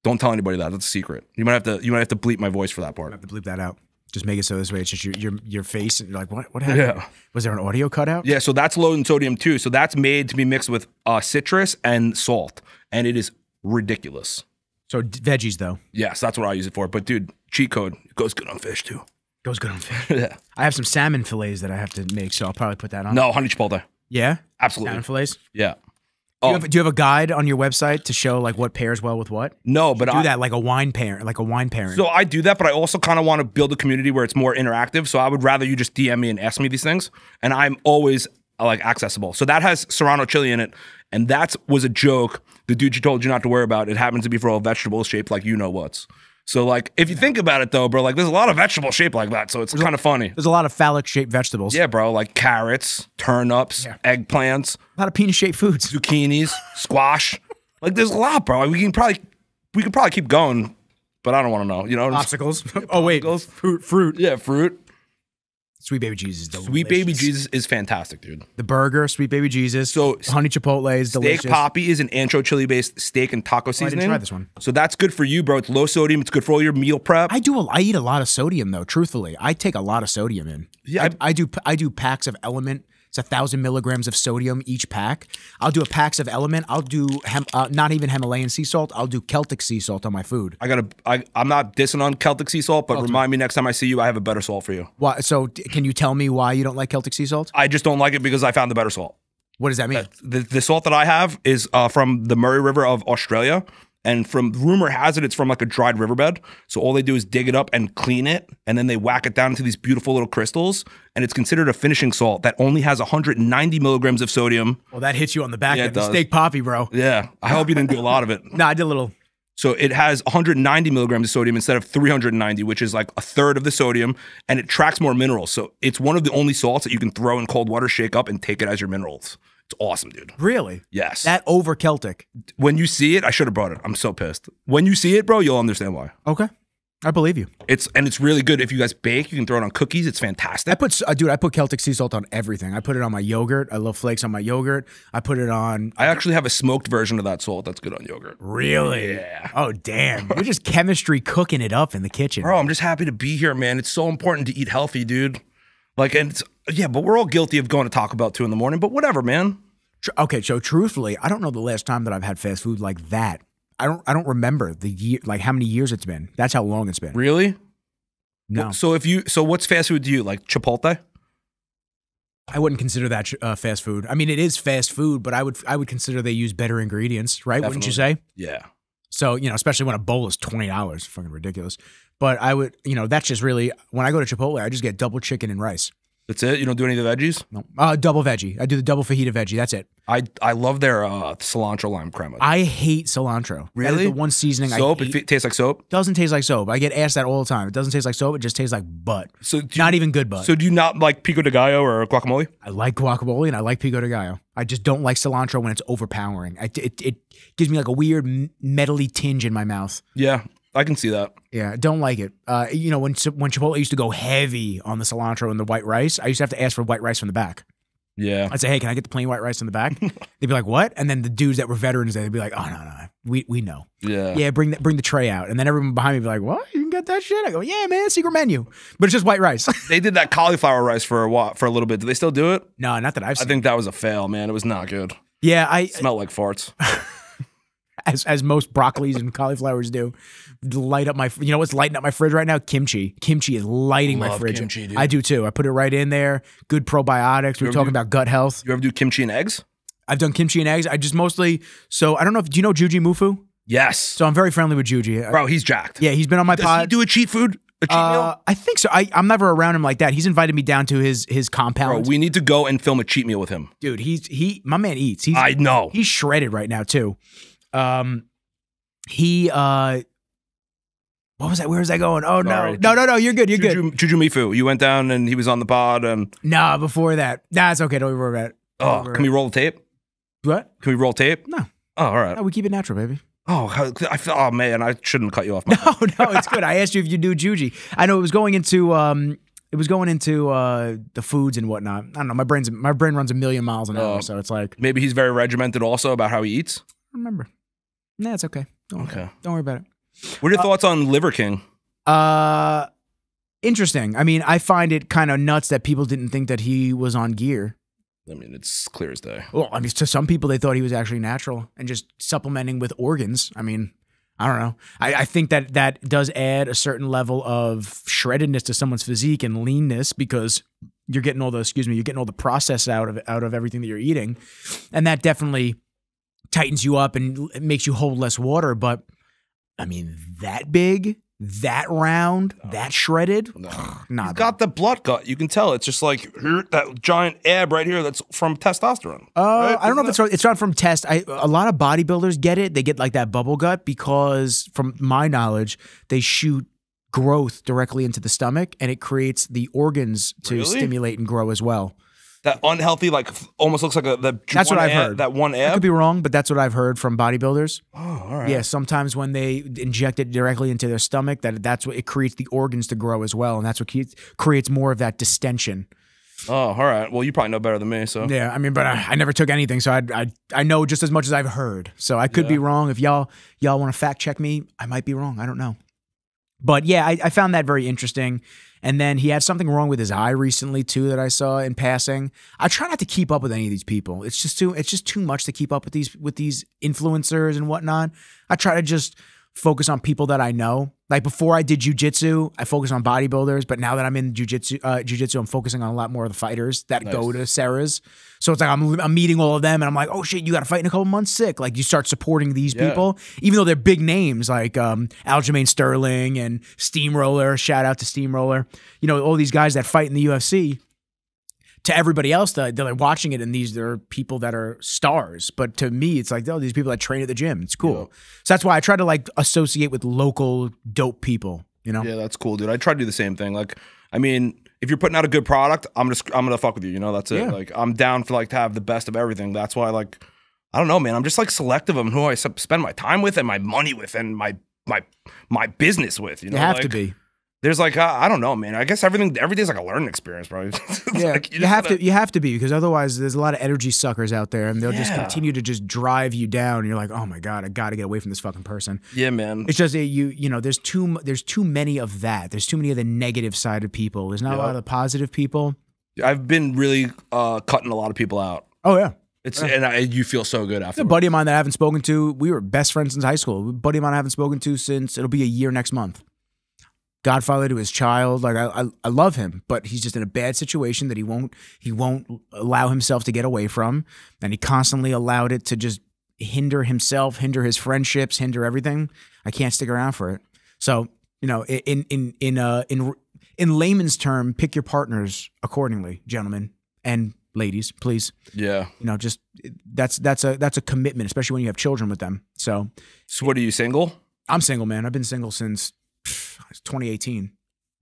Don't tell anybody that. That's a secret. You might have to bleep my voice for that part. I have to bleep that out. Just make it so this way it's just your face and you're like, what happened? Yeah. Was there an audio cutout? Yeah, so that's low in sodium too. So that's made to be mixed with citrus and salt. And it is ridiculous. So veggies though. Yes, that's what I use it for. But dude, cheat code, it goes good on fish too. Goes good on fish. Yeah. I have some salmon fillets that I have to make, so I'll probably put that on. No, honey chipotle. Yeah? Absolutely. Salmon fillets? Yeah. Do you have a guide on your website to show like what pairs well with what? No, but I do that like a wine pairing, So I do that, but I also kind of want to build a community where it's more interactive. So I would rather you just DM me and ask me these things, and I'm always like accessible. So that has serrano chili in it, and that was a joke. The dude you told you not to worry about. It happens to be for all vegetables shaped like you know what's. So like if you think about it though, bro, like there's a lot of vegetables shaped like that, so it's kind of funny. There's a lot of phallic shaped vegetables. Yeah, bro, like carrots, turnips, eggplants, a lot of penis shaped foods, zucchinis, squash. Like there's a lot, bro. We could probably keep going, but I don't want to know. You know, obstacles. Oh wait, fruit. Yeah, fruit. Sweet Baby Jesus is delicious. Sweet Baby Jesus is fantastic, dude. The burger, Sweet Baby Jesus. So honey chipotle is delicious. Steak Poppy is an ancho chili based steak and taco seasoning. I didn't try this one. So that's good for you, bro. It's low sodium. It's good for all your meal prep. I eat a lot of sodium though. Truthfully, I take a lot of sodium in. Yeah, I do packs of Element. It's 1,000 milligrams of sodium each pack. I'll do a packs of Element. I'll do not even Himalayan sea salt. I'll do Celtic sea salt on my food. I'm not dissing on Celtic sea salt, but remind me next time I see you, I have a better salt for you. Why? So can you tell me why you don't like Celtic sea salt? I just don't like it because I found the better salt. What does that mean? The salt that I have is from the Murray River of Australia. And from rumor has it's from like a dried riverbed. So all they do is dig it up and clean it, and then they whack it down into these beautiful little crystals. And it's considered a finishing salt that only has 190 milligrams of sodium. Well, that hits you on the back end. The Steak Poppy, bro. Yeah, I hope you didn't do a lot of it. No, I did a little. So it has 190 milligrams of sodium instead of 390, which is like a third of the sodium, and it tracks more minerals. So it's one of the only salts that you can throw in cold water, shake up, and take it as your minerals. It's awesome, dude. Really? Yes. That over Celtic. When you see it, I should have brought it. I'm so pissed. When you see it, bro, you'll understand why. Okay. I believe you. It's really good. If you guys bake, you can throw it on cookies. It's fantastic. I put Celtic sea salt on everything. I put it on my yogurt. I love flakes on my yogurt. I put it on. I actually have a smoked version of that salt that's good on yogurt. Really? Yeah. Oh, damn. You're just chemistry cooking it up in the kitchen. Bro, I'm just happy to be here, man. It's so important to eat healthy, dude. Like, and it's, yeah, but we're all guilty of going to Taco Bell 2 in the morning, but whatever, man. Okay, so truthfully, I don't know the last time that I've had fast food like that. I don't remember the year, like how many years it's been. That's how long it's been. Really? No. So what's fast food to you? Like Chipotle? I wouldn't consider that fast food. I mean, it is fast food, but I would consider they use better ingredients, right? Definitely. Wouldn't you say? Yeah. So, especially when a bowl is $20, fucking ridiculous. But I would, that's just really, when I go to Chipotle, I just get double chicken and rice. That's it? You don't do any of the veggies? No. Double veggie. I do the double fajita veggie. That's it. I love their cilantro lime crema. I hate cilantro. Really? That is the one seasoning soap? I hate. It tastes like soap? Doesn't taste like soap. I get asked that all the time. It doesn't taste like soap. It just tastes like butt. So not even good butt. So do you not like pico de gallo or guacamole? I like guacamole and I like pico de gallo. I just don't like cilantro when it's overpowering. It gives me like a weird metally tinge in my mouth. Yeah, I can see that. Yeah, don't like it. When Chipotle used to go heavy on the cilantro and the white rice, I used to have to ask for white rice from the back. Yeah. I'd say, hey, can I get the plain white rice in the back? They'd be like, what? And then the dudes that were veterans, they'd be like, oh, no, we know. Yeah. Yeah, bring the tray out. And then everyone behind me would be like, what? You can get that shit? I go, yeah, man, secret menu. But it's just white rice. They did that cauliflower rice for a little bit. Do they still do it? No, not that I've seen. I think that was a fail, man. It was not good. Yeah, It smelled like farts. As most broccolis and cauliflowers do, light up my. You know what's lighting up my fridge right now? Kimchi. Kimchi is lighting my fridge. Kimchi, dude. I do too. I put it right in there. Good probiotics. We're talking about gut health. You ever do kimchi and eggs? I've done kimchi and eggs. I just mostly. So I don't know if do you know Juji Mufu? Yes. So I'm very friendly with Juji. Bro, he's jacked. Yeah, he's been on my pod. Does he do a cheat food? A cheat meal? I think so. I'm never around him like that. He's invited me down to his compound. Bro, we need to go and film a cheat meal with him. Dude, my man eats. I know. He's shredded right now too. What was that? Where was I going? Oh, Sorry. No. You're good. Juju Mifu. You went down and he was on the pod and. Nah, before that. Nah, it's okay. Don't worry about it. Oh, can we roll the tape? What? Can we roll tape? No. Oh, all right. No, we keep it natural, baby. Oh, I feel. Oh man, I shouldn't cut you off. No, it's good. I asked you if you do Juji. I know it was going into the foods and whatnot. I don't know. My brain runs a million miles an hour, so it's like maybe he's very regimented also about how he eats. Remember. Nah, it's okay. Don't worry about it. What are your thoughts on Liver King? Interesting. I mean, I find it kind of nuts that people didn't think that he was on gear. I mean, it's clear as day. Well, I mean, to some people, they thought he was actually natural and just supplementing with organs. I mean, I don't know. I think that does add a certain level of shreddedness to someone's physique and leanness because you're getting all the process out of everything that you're eating, and that definitely tightens you up and makes you hold less water. But I mean, that big, that round, that shredded. Nah, he's got the blood gut. You can tell. It's just like that giant ab right here. That's from testosterone. Right? I don't know if it's not from test. A lot of bodybuilders get it. They get like that bubble gut because, from my knowledge, they shoot growth directly into the stomach, and it creates the organs to stimulate and grow as well. That unhealthy, like almost looks like that's what I've heard. That one ab. I could be wrong, but that's what I've heard from bodybuilders. Oh, all right. Yeah, sometimes when they inject it directly into their stomach, that's what it creates the organs to grow as well, and that's what creates more of that distension. Oh, all right. Well, you probably know better than me, so yeah. I mean, but I never took anything, so I know just as much as I've heard. So I could be wrong. If y'all want to fact check me, I might be wrong. I don't know. But yeah, I found that very interesting. And then he had something wrong with his eye recently too that I saw in passing. I try not to keep up with any of these people. It's just too much to keep up with these influencers and whatnot. I try to just focus on people that I know. Like before I did jujitsu, I focused on bodybuilders, but now that I'm in jujitsu, I'm focusing on a lot more of the fighters that go to Sarah's. So it's like I'm meeting all of them, and I'm like, oh shit, you got to fight in a couple months, sick. Like you start supporting these people, even though they're big names like Aljamain Sterling and Steamroller. Shout out to Steamroller. You know, all these guys that fight in the UFC. To everybody else, they're like watching it, and they're people that are stars. But to me, it's like, oh, these people that train at the gym. It's cool. Yeah. So that's why I try to like associate with local dope people. You know? Yeah, that's cool, dude. I try to do the same thing. Like, I mean, if you're putting out a good product, I'm gonna fuck with you. You know, that's it. Yeah. Like, I'm down for like to have the best of everything. That's why, like, I don't know, man. I'm just like selective of who I spend my time with and my money with and my my business with. You know, You have like, to be. There's like I don't know, man. I guess every day's like a learning experience, bro. Yeah, like, you have to be, because otherwise there's a lot of energy suckers out there, and they'll just continue to just drive you down. And you're like, oh my god, I got to get away from this fucking person. Yeah, man. It's just you know, there's too many of that. There's too many of the negative side of people. There's not a lot of the positive people. I've been really cutting a lot of people out. Oh yeah. And you feel so good after. A buddy of mine that I haven't spoken to, we were best friends since high school. A buddy of mine I haven't spoken to since, it'll be a year next month. Godfather to his child. Like I love him, but he's just in a bad situation that he won't allow himself to get away from. And he constantly allowed it to just hinder himself, hinder his friendships, hinder everything. I can't stick around for it. So, you know, in layman's term, pick your partners accordingly, gentlemen and ladies, please. Yeah. You know, just that's a commitment, especially when you have children with them. So what are you, single? I'm single, man. I've been single since 2018.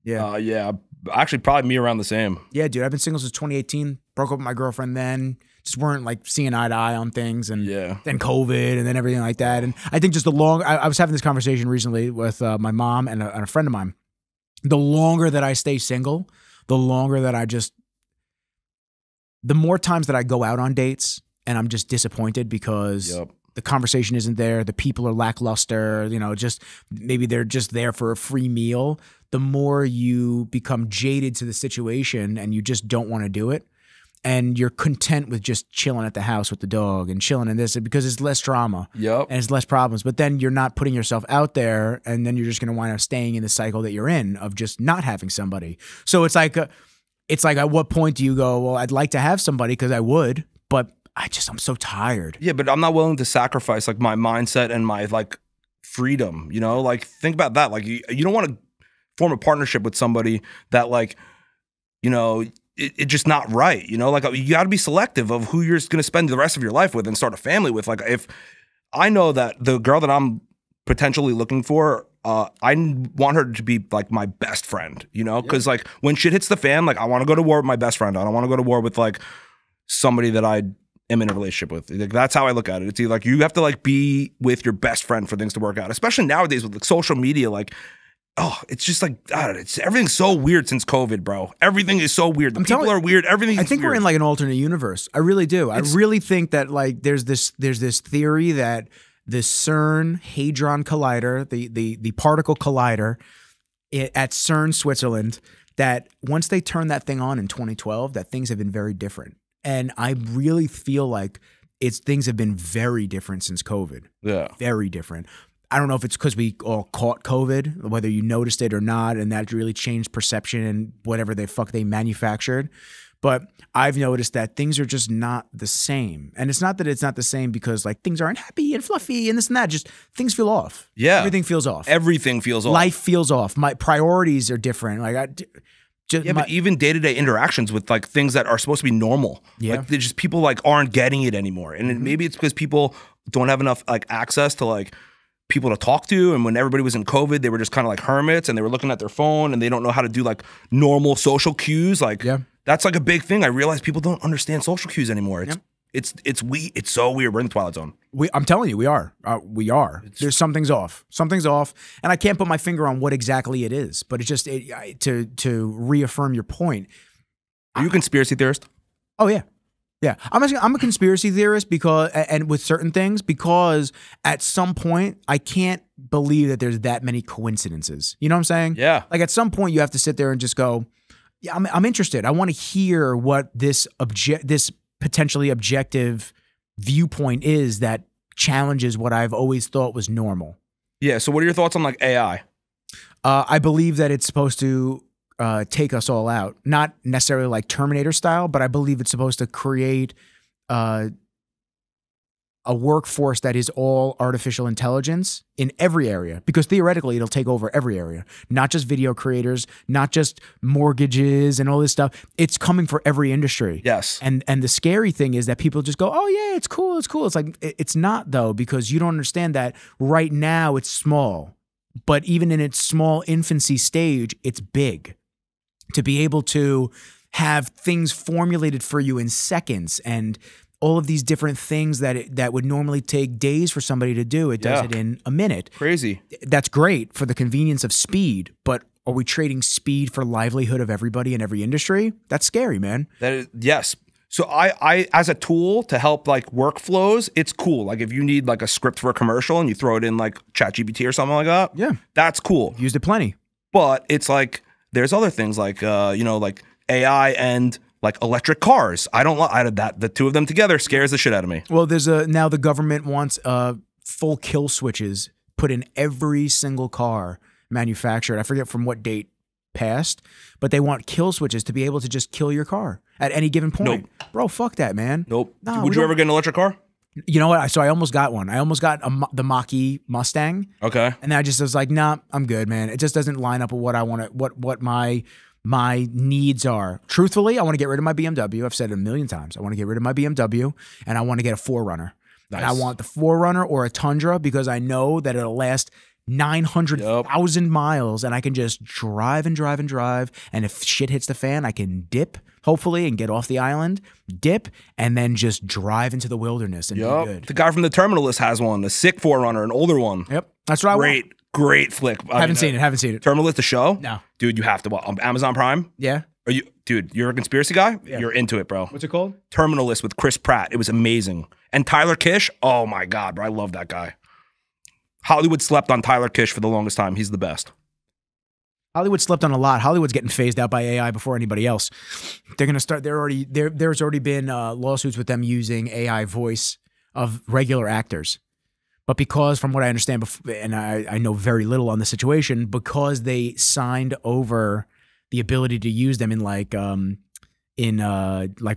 Yeah. Yeah. Actually, probably me around the same. Yeah, dude. I've been single since 2018. Broke up with my girlfriend then. Just weren't like seeing eye to eye on things, and then COVID, and then everything like that. And I think just I was having this conversation recently with my mom and a friend of mine. The longer that I stay single, the longer that the more times that I go out on dates and I'm just disappointed because the conversation isn't there, the people are lackluster, you know, just maybe they're just there for a free meal. The more you become jaded to the situation and you just don't want to do it, and you're content with just chilling at the house with the dog and chilling in this because it's less drama and it's less problems. But then you're not putting yourself out there, and then you're just going to wind up staying in the cycle that you're in of just not having somebody. So it's like at what point do you go, well, I'd like to have somebody because I would, but I'm so tired. Yeah, but I'm not willing to sacrifice like my mindset and my like freedom, you know? Like think about that. Like you don't want to form a partnership with somebody that like, you know, it's just not right, you know? Like you got to be selective of who you're going to spend the rest of your life with and start a family with. Like if I know that the girl that I'm potentially looking for, I want her to be like my best friend, you know? Because like when shit hits the fan, like I want to go to war with my best friend. I don't want to go to war with like somebody that I am in a relationship with. Like that's how I look at it. It's either like you have to like be with your best friend for things to work out, especially nowadays with like social media. Like, oh, it's just like I don't know, everything's so weird since COVID, bro. Everything is so weird. The people are weird. Everything. I think weird. We're in like an alternate universe. I really do. I really think that like there's this theory that the CERN Hadron Collider, the particle collider at CERN, Switzerland, that once they turned that thing on in 2012, that things have been very different. And I really feel like things have been very different since COVID. Yeah. Very different. I don't know if it's because we all caught COVID, whether you noticed it or not, and that really changed perception and whatever they manufactured. But I've noticed that things are just not the same. And it's not that it's not the same because like things aren't happy and fluffy and this and that. Just things feel off. Yeah. Everything feels off. Everything feels off. Life feels off. My priorities are different. Like but even day-to-day interactions with like things that are supposed to be normal. Yeah. Like just people like aren't getting it anymore. And maybe it's because people don't have enough like access to like people to talk to. And when everybody was in COVID, they were just kind of like hermits and they were looking at their phone and they don't know how to do like normal social cues. Like that's like a big thing. I realize people don't understand social cues anymore. It's so weird. We're in the Twilight Zone. I'm telling you, we are. There's something's off. Something's off, and I can't put my finger on what exactly it is. But it's just to reaffirm your point. Are you a conspiracy theorist? Oh yeah. I'm a conspiracy theorist and with certain things because at some point I can't believe that there's that many coincidences. You know what I'm saying? Yeah. Like at some point you have to sit there and just go, yeah, I'm interested. I want to hear what this potentially objective viewpoint is that challenges what I've always thought was normal. Yeah. So what are your thoughts on like AI? I believe that it's supposed to take us all out. Not necessarily like Terminator style, but I believe it's supposed to create a workforce that is all artificial intelligence in every area, because theoretically it'll take over every area, not just video creators, not just mortgages and all this stuff. It's coming for every industry. Yes. And the scary thing is that people just go, oh yeah, it's cool. It's cool. It's like, it's not though, because you don't understand that right now it's small, but even in its small infancy stage, it's big. To be able to have things formulated for you in seconds and all of these different things that would normally take days for somebody to do. It does it in a minute. Crazy. That's great for the convenience of speed, but are we trading speed for livelihood of everybody in every industry? That's scary, man. That is, yes. So I as a tool to help like workflows, it's cool. Like if you need like a script for a commercial and you throw it in like ChatGPT or something like that, yeah, that's cool. Used it plenty. But it's like there's other things like you know, like AI and like electric cars. I don't like that. The two of them together scares the shit out of me. Well, there's now the government wants full kill switches put in every single car manufactured. I forget from what date passed, but they want kill switches to be able to just kill your car at any given point. Nope. Bro, fuck that, man. Nope. No, would you ever get an electric car? You know what? So I almost got one. I almost got the Mach-E Mustang. Okay. And then I just was like, nah, I'm good, man. It just doesn't line up with what I want to, what my needs are. Truthfully, I want to get rid of my BMW. I've said it a million times. I want to get rid of my BMW and I want to get a 4Runner. Nice. And I want the 4Runner or a Tundra because I know that it'll last 900,000 miles and I can just drive and drive and drive. And if shit hits the fan, I can dip, hopefully, and get off the island, dip, and then just drive into the wilderness and be good. The guy from The Terminalist has one, a sick 4Runner, an older one. Yep. That's what I want. Great flick. Haven't seen it. Terminalist, the show? No. Dude, you have to watch. Amazon Prime? Yeah. Dude, you're a conspiracy guy? Yeah. You're into it, bro. What's it called? Terminalist with Chris Pratt. It was amazing. And Tyler Kish, oh my God, bro. I love that guy. Hollywood slept on Tyler Kish for the longest time. He's the best. Hollywood slept on a lot. Hollywood's getting phased out by AI before anybody else. They're going to start, there's already been lawsuits with them using AI voice of regular actors. But because, from what I understand, and I know very little on the situation, because they signed over the ability to use them in like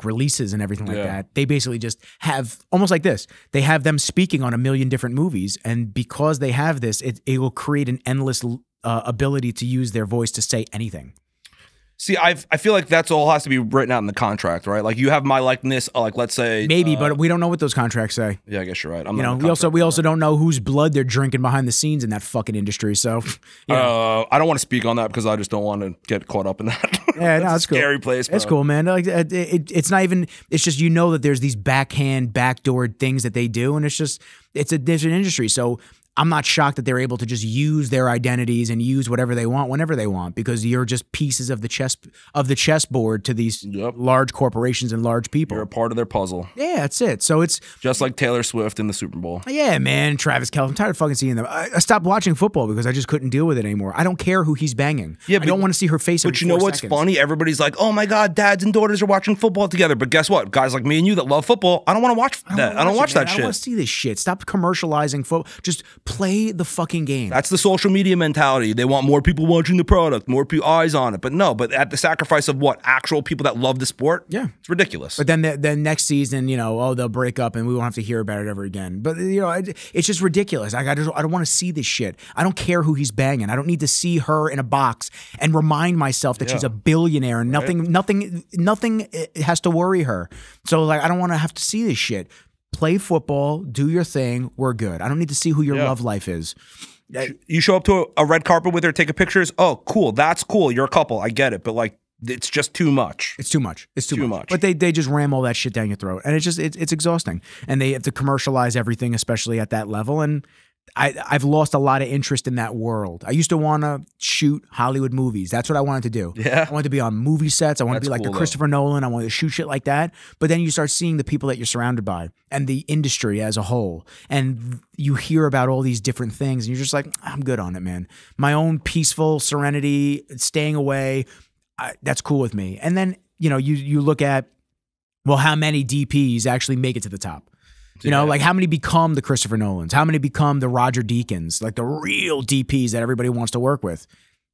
releases and everything like that, they basically just have, almost like this, they have them speaking on a million different movies. And because they have this, it will create an endless ability to use their voice to say anything. See, I feel like that's all has to be written out in the contract, right? Like you have my likeness, like let's say maybe, but we don't know what those contracts say. Yeah, I guess you're right. We also don't know whose blood they're drinking behind the scenes in that fucking industry. So, I don't want to speak on that because I just don't want to get caught up in that. Yeah, no, it's cool. Scary place. Bro. It's cool, man. Like it's not even. It's just that there's these backdoor things that they do, and it's a different industry. So I'm not shocked that they're able to just use their identities and use whatever they want whenever they want, because you're just pieces of the chessboard to these large corporations and large people. You're a part of their puzzle. Yeah, that's it. So it's just like Taylor Swift in the Super Bowl. Yeah, man. Travis Kelce. I'm tired of fucking seeing them. I stopped watching football because I just couldn't deal with it anymore. I don't care who he's banging. Yeah, I don't want to see her face. But you know what's funny? Everybody's like, "Oh my God, dads and daughters are watching football together." But guess what? Guys like me and you that love football, I don't want to watch that. I don't watch that shit. I don't want to see this shit. Stop commercializing football. Just play the fucking game. That's the social media mentality. They want more people watching the product, more eyes on it. But no, but at the sacrifice of what? Actual people that love the sport? Yeah. It's ridiculous. But then the next season, they'll break up and we won't have to hear about it ever again. But, it's just ridiculous. I don't want to see this shit. I don't care who he's banging. I don't need to see her in a box and remind myself that she's a billionaire and nothing has to worry her. So, I don't want to have to see this shit. Play football, do your thing, we're good. I don't need to see who your love life is. You show up to a red carpet with her, take pictures. Oh, cool. That's cool. You're a couple. I get it. But it's just too much. It's too much. It's too much. But they just ram all that shit down your throat. And it's exhausting. And they have to commercialize everything, especially at that level. And I've lost a lot of interest in that world. I used to want to shoot Hollywood movies. That's what I wanted to do. Yeah. I wanted to be on movie sets. I wanted to be like the Christopher Nolan. I wanted to shoot shit like that. But then you start seeing the people that you're surrounded by and the industry as a whole. And you hear about all these different things and you're just like, I'm good on it, man. My own peaceful serenity, staying away, that's cool with me. And then, you look at, well, how many DPs actually make it to the top? How many become the Christopher Nolans? How many become the Roger Deakins? Like the real DPs that everybody wants to work with.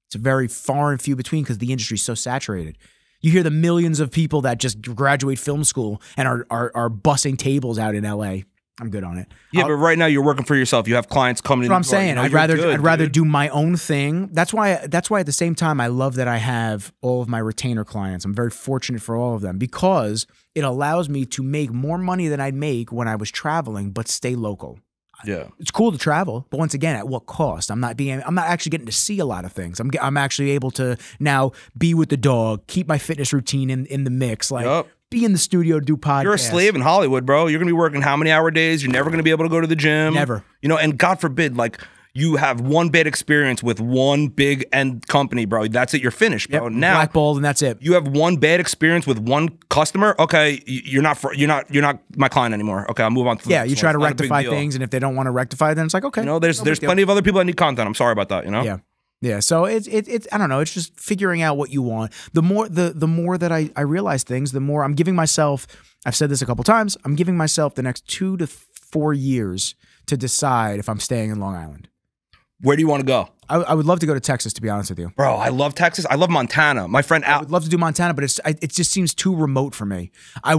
It's very far and few between because the industry is so saturated. You hear the millions of people that just graduate film school and are bussing tables out in LA. I'm good on it. Yeah, but right now you're working for yourself. You have clients coming in. That's what I'm saying. I'd rather do my own thing. That's why at the same time I love that I have all of my retainer clients. I'm very fortunate for all of them because it allows me to make more money than I'd make when I was traveling, but stay local. Yeah, it's cool to travel, but once again, at what cost? I'm not actually getting to see a lot of things. I'm actually able to now be with the dog, keep my fitness routine in the mix. be in the studio, do podcasts. You're a slave in Hollywood, bro. You're gonna be working how many hour days? You're never gonna be able to go to the gym. Never. You know, and God forbid, like you have one bad experience with one big end company, bro. That's it. You're finished, bro. Yep, Now blackballed, and that's it. you have one bad experience with one customer. Okay, you're not my client anymore. Okay, I'll move on to the Yeah, next you one. try It's to not a big rectify deal. things, and if they don't want to rectify, then it's like, okay. You know, there's big deal. plenty of other people that need content. I'm sorry about that. You know. Yeah. Yeah, so it's I don't know, it's just figuring out what you want. The more that I realize things, the more I'm giving myself, I've said this a couple times, I'm giving myself the next 2 to 4 years to decide if I'm staying in Long Island. Where do you want to go? I would love to go to Texas, to be honest with you. Bro, I love Texas. I love Montana. My friend I Al. would love to do Montana, but it just seems too remote for me. I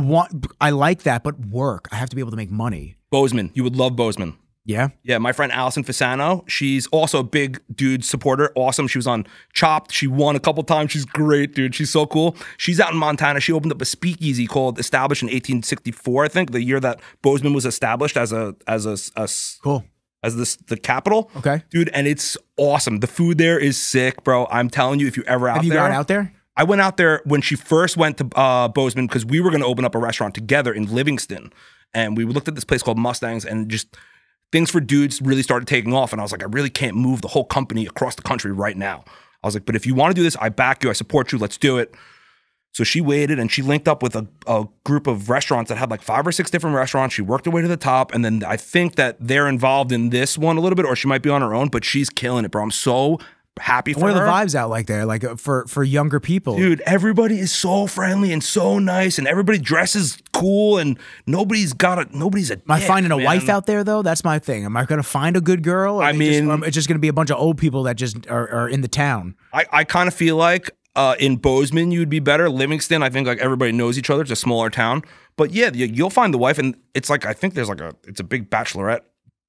like that, but work. I have to be able to make money. Bozeman. You would love Bozeman. Yeah? Yeah, my friend Allison Fasano, she's also a big dude supporter. Awesome. She was on Chopped. She won a couple times. She's great, dude. She's so cool. She's out in Montana. She opened up a speakeasy established in 1864, I think, the year that Bozeman was established as Cool. the capital. Okay. Dude, and it's awesome. The food there is sick, bro. I'm telling you, if you ever out there. Have you gone out there? I went out there when she first went to Bozeman because we were going to open up a restaurant together in Livingston. And we looked at this place called Mustangs, and just things for dudes really started taking off. And I was like, I really can't move the whole company across the country right now. I was like, but if you want to do this, I back you. I support you. Let's do it. So she waited, and she linked up with a group of restaurants that had like 5 or 6 different restaurants. She worked her way to the top. And then I think that they're involved in this one a little bit, or she might be on her own, but she's killing it, bro. I'm so happy for her. What are the vibes out like there, like for younger people? Dude, everybody is so friendly and so nice, and everybody dresses cool, and nobody's a Am I dick, finding a man. wife out there, though? That's my thing. Am I going to find a good girl? Or I mean- it's just going to be a bunch of old people that just are in the town. I kind of feel like in Bozeman you'd be better. Livingston, I think like everybody knows each other. It's a smaller town, but yeah, you'll find the wife, and it's like I think there's like it's a big bachelorette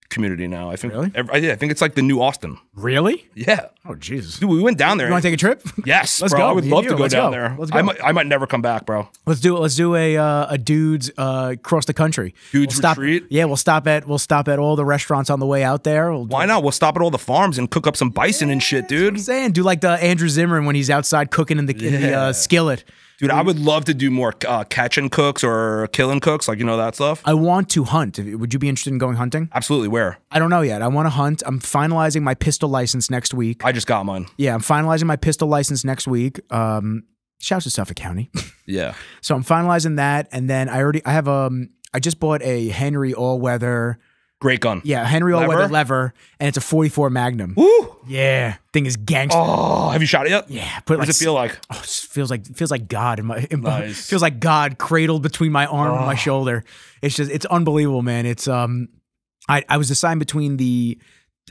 community now. I think. Really? Yeah, I think it's like the new Austin. Really? Yeah. Oh, Jesus. Dude, we went down there. You want to take a trip? Yes, Let's bro. go. I would Me love and to you. go Let's down go. there. Let's go. I might never come back, bro. Let's do a dude's cross the country. Dude's stop, retreat? Yeah, we'll stop at all the restaurants on the way out there. Why not? We'll stop at all the farms and cook up some bison and shit, dude. I'm saying, do like the Andrew Zimmern when he's outside cooking in the skillet. Dude, I would love to do more catch and cooks or kill and cooks, like, you know, that stuff. I want to hunt. Would you be interested in going hunting? Absolutely. Where? I don't know yet. I want to hunt. I'm finalizing my pistol license next week. I just got mine. Yeah, I'm finalizing my pistol license next week. Shouts to Suffolk County. Yeah. So I'm finalizing that, and then I just bought a Henry all-weather. Great gun. Yeah, Henry all-weather lever, and it's a 44 Magnum. Woo! Yeah, thing is gangster. Oh, have you shot it yet? Yeah, What does it feel like? Oh, it feels like God in my Nice. feels like God cradled between my arm and my shoulder. It's unbelievable, man. It's I was assigned between the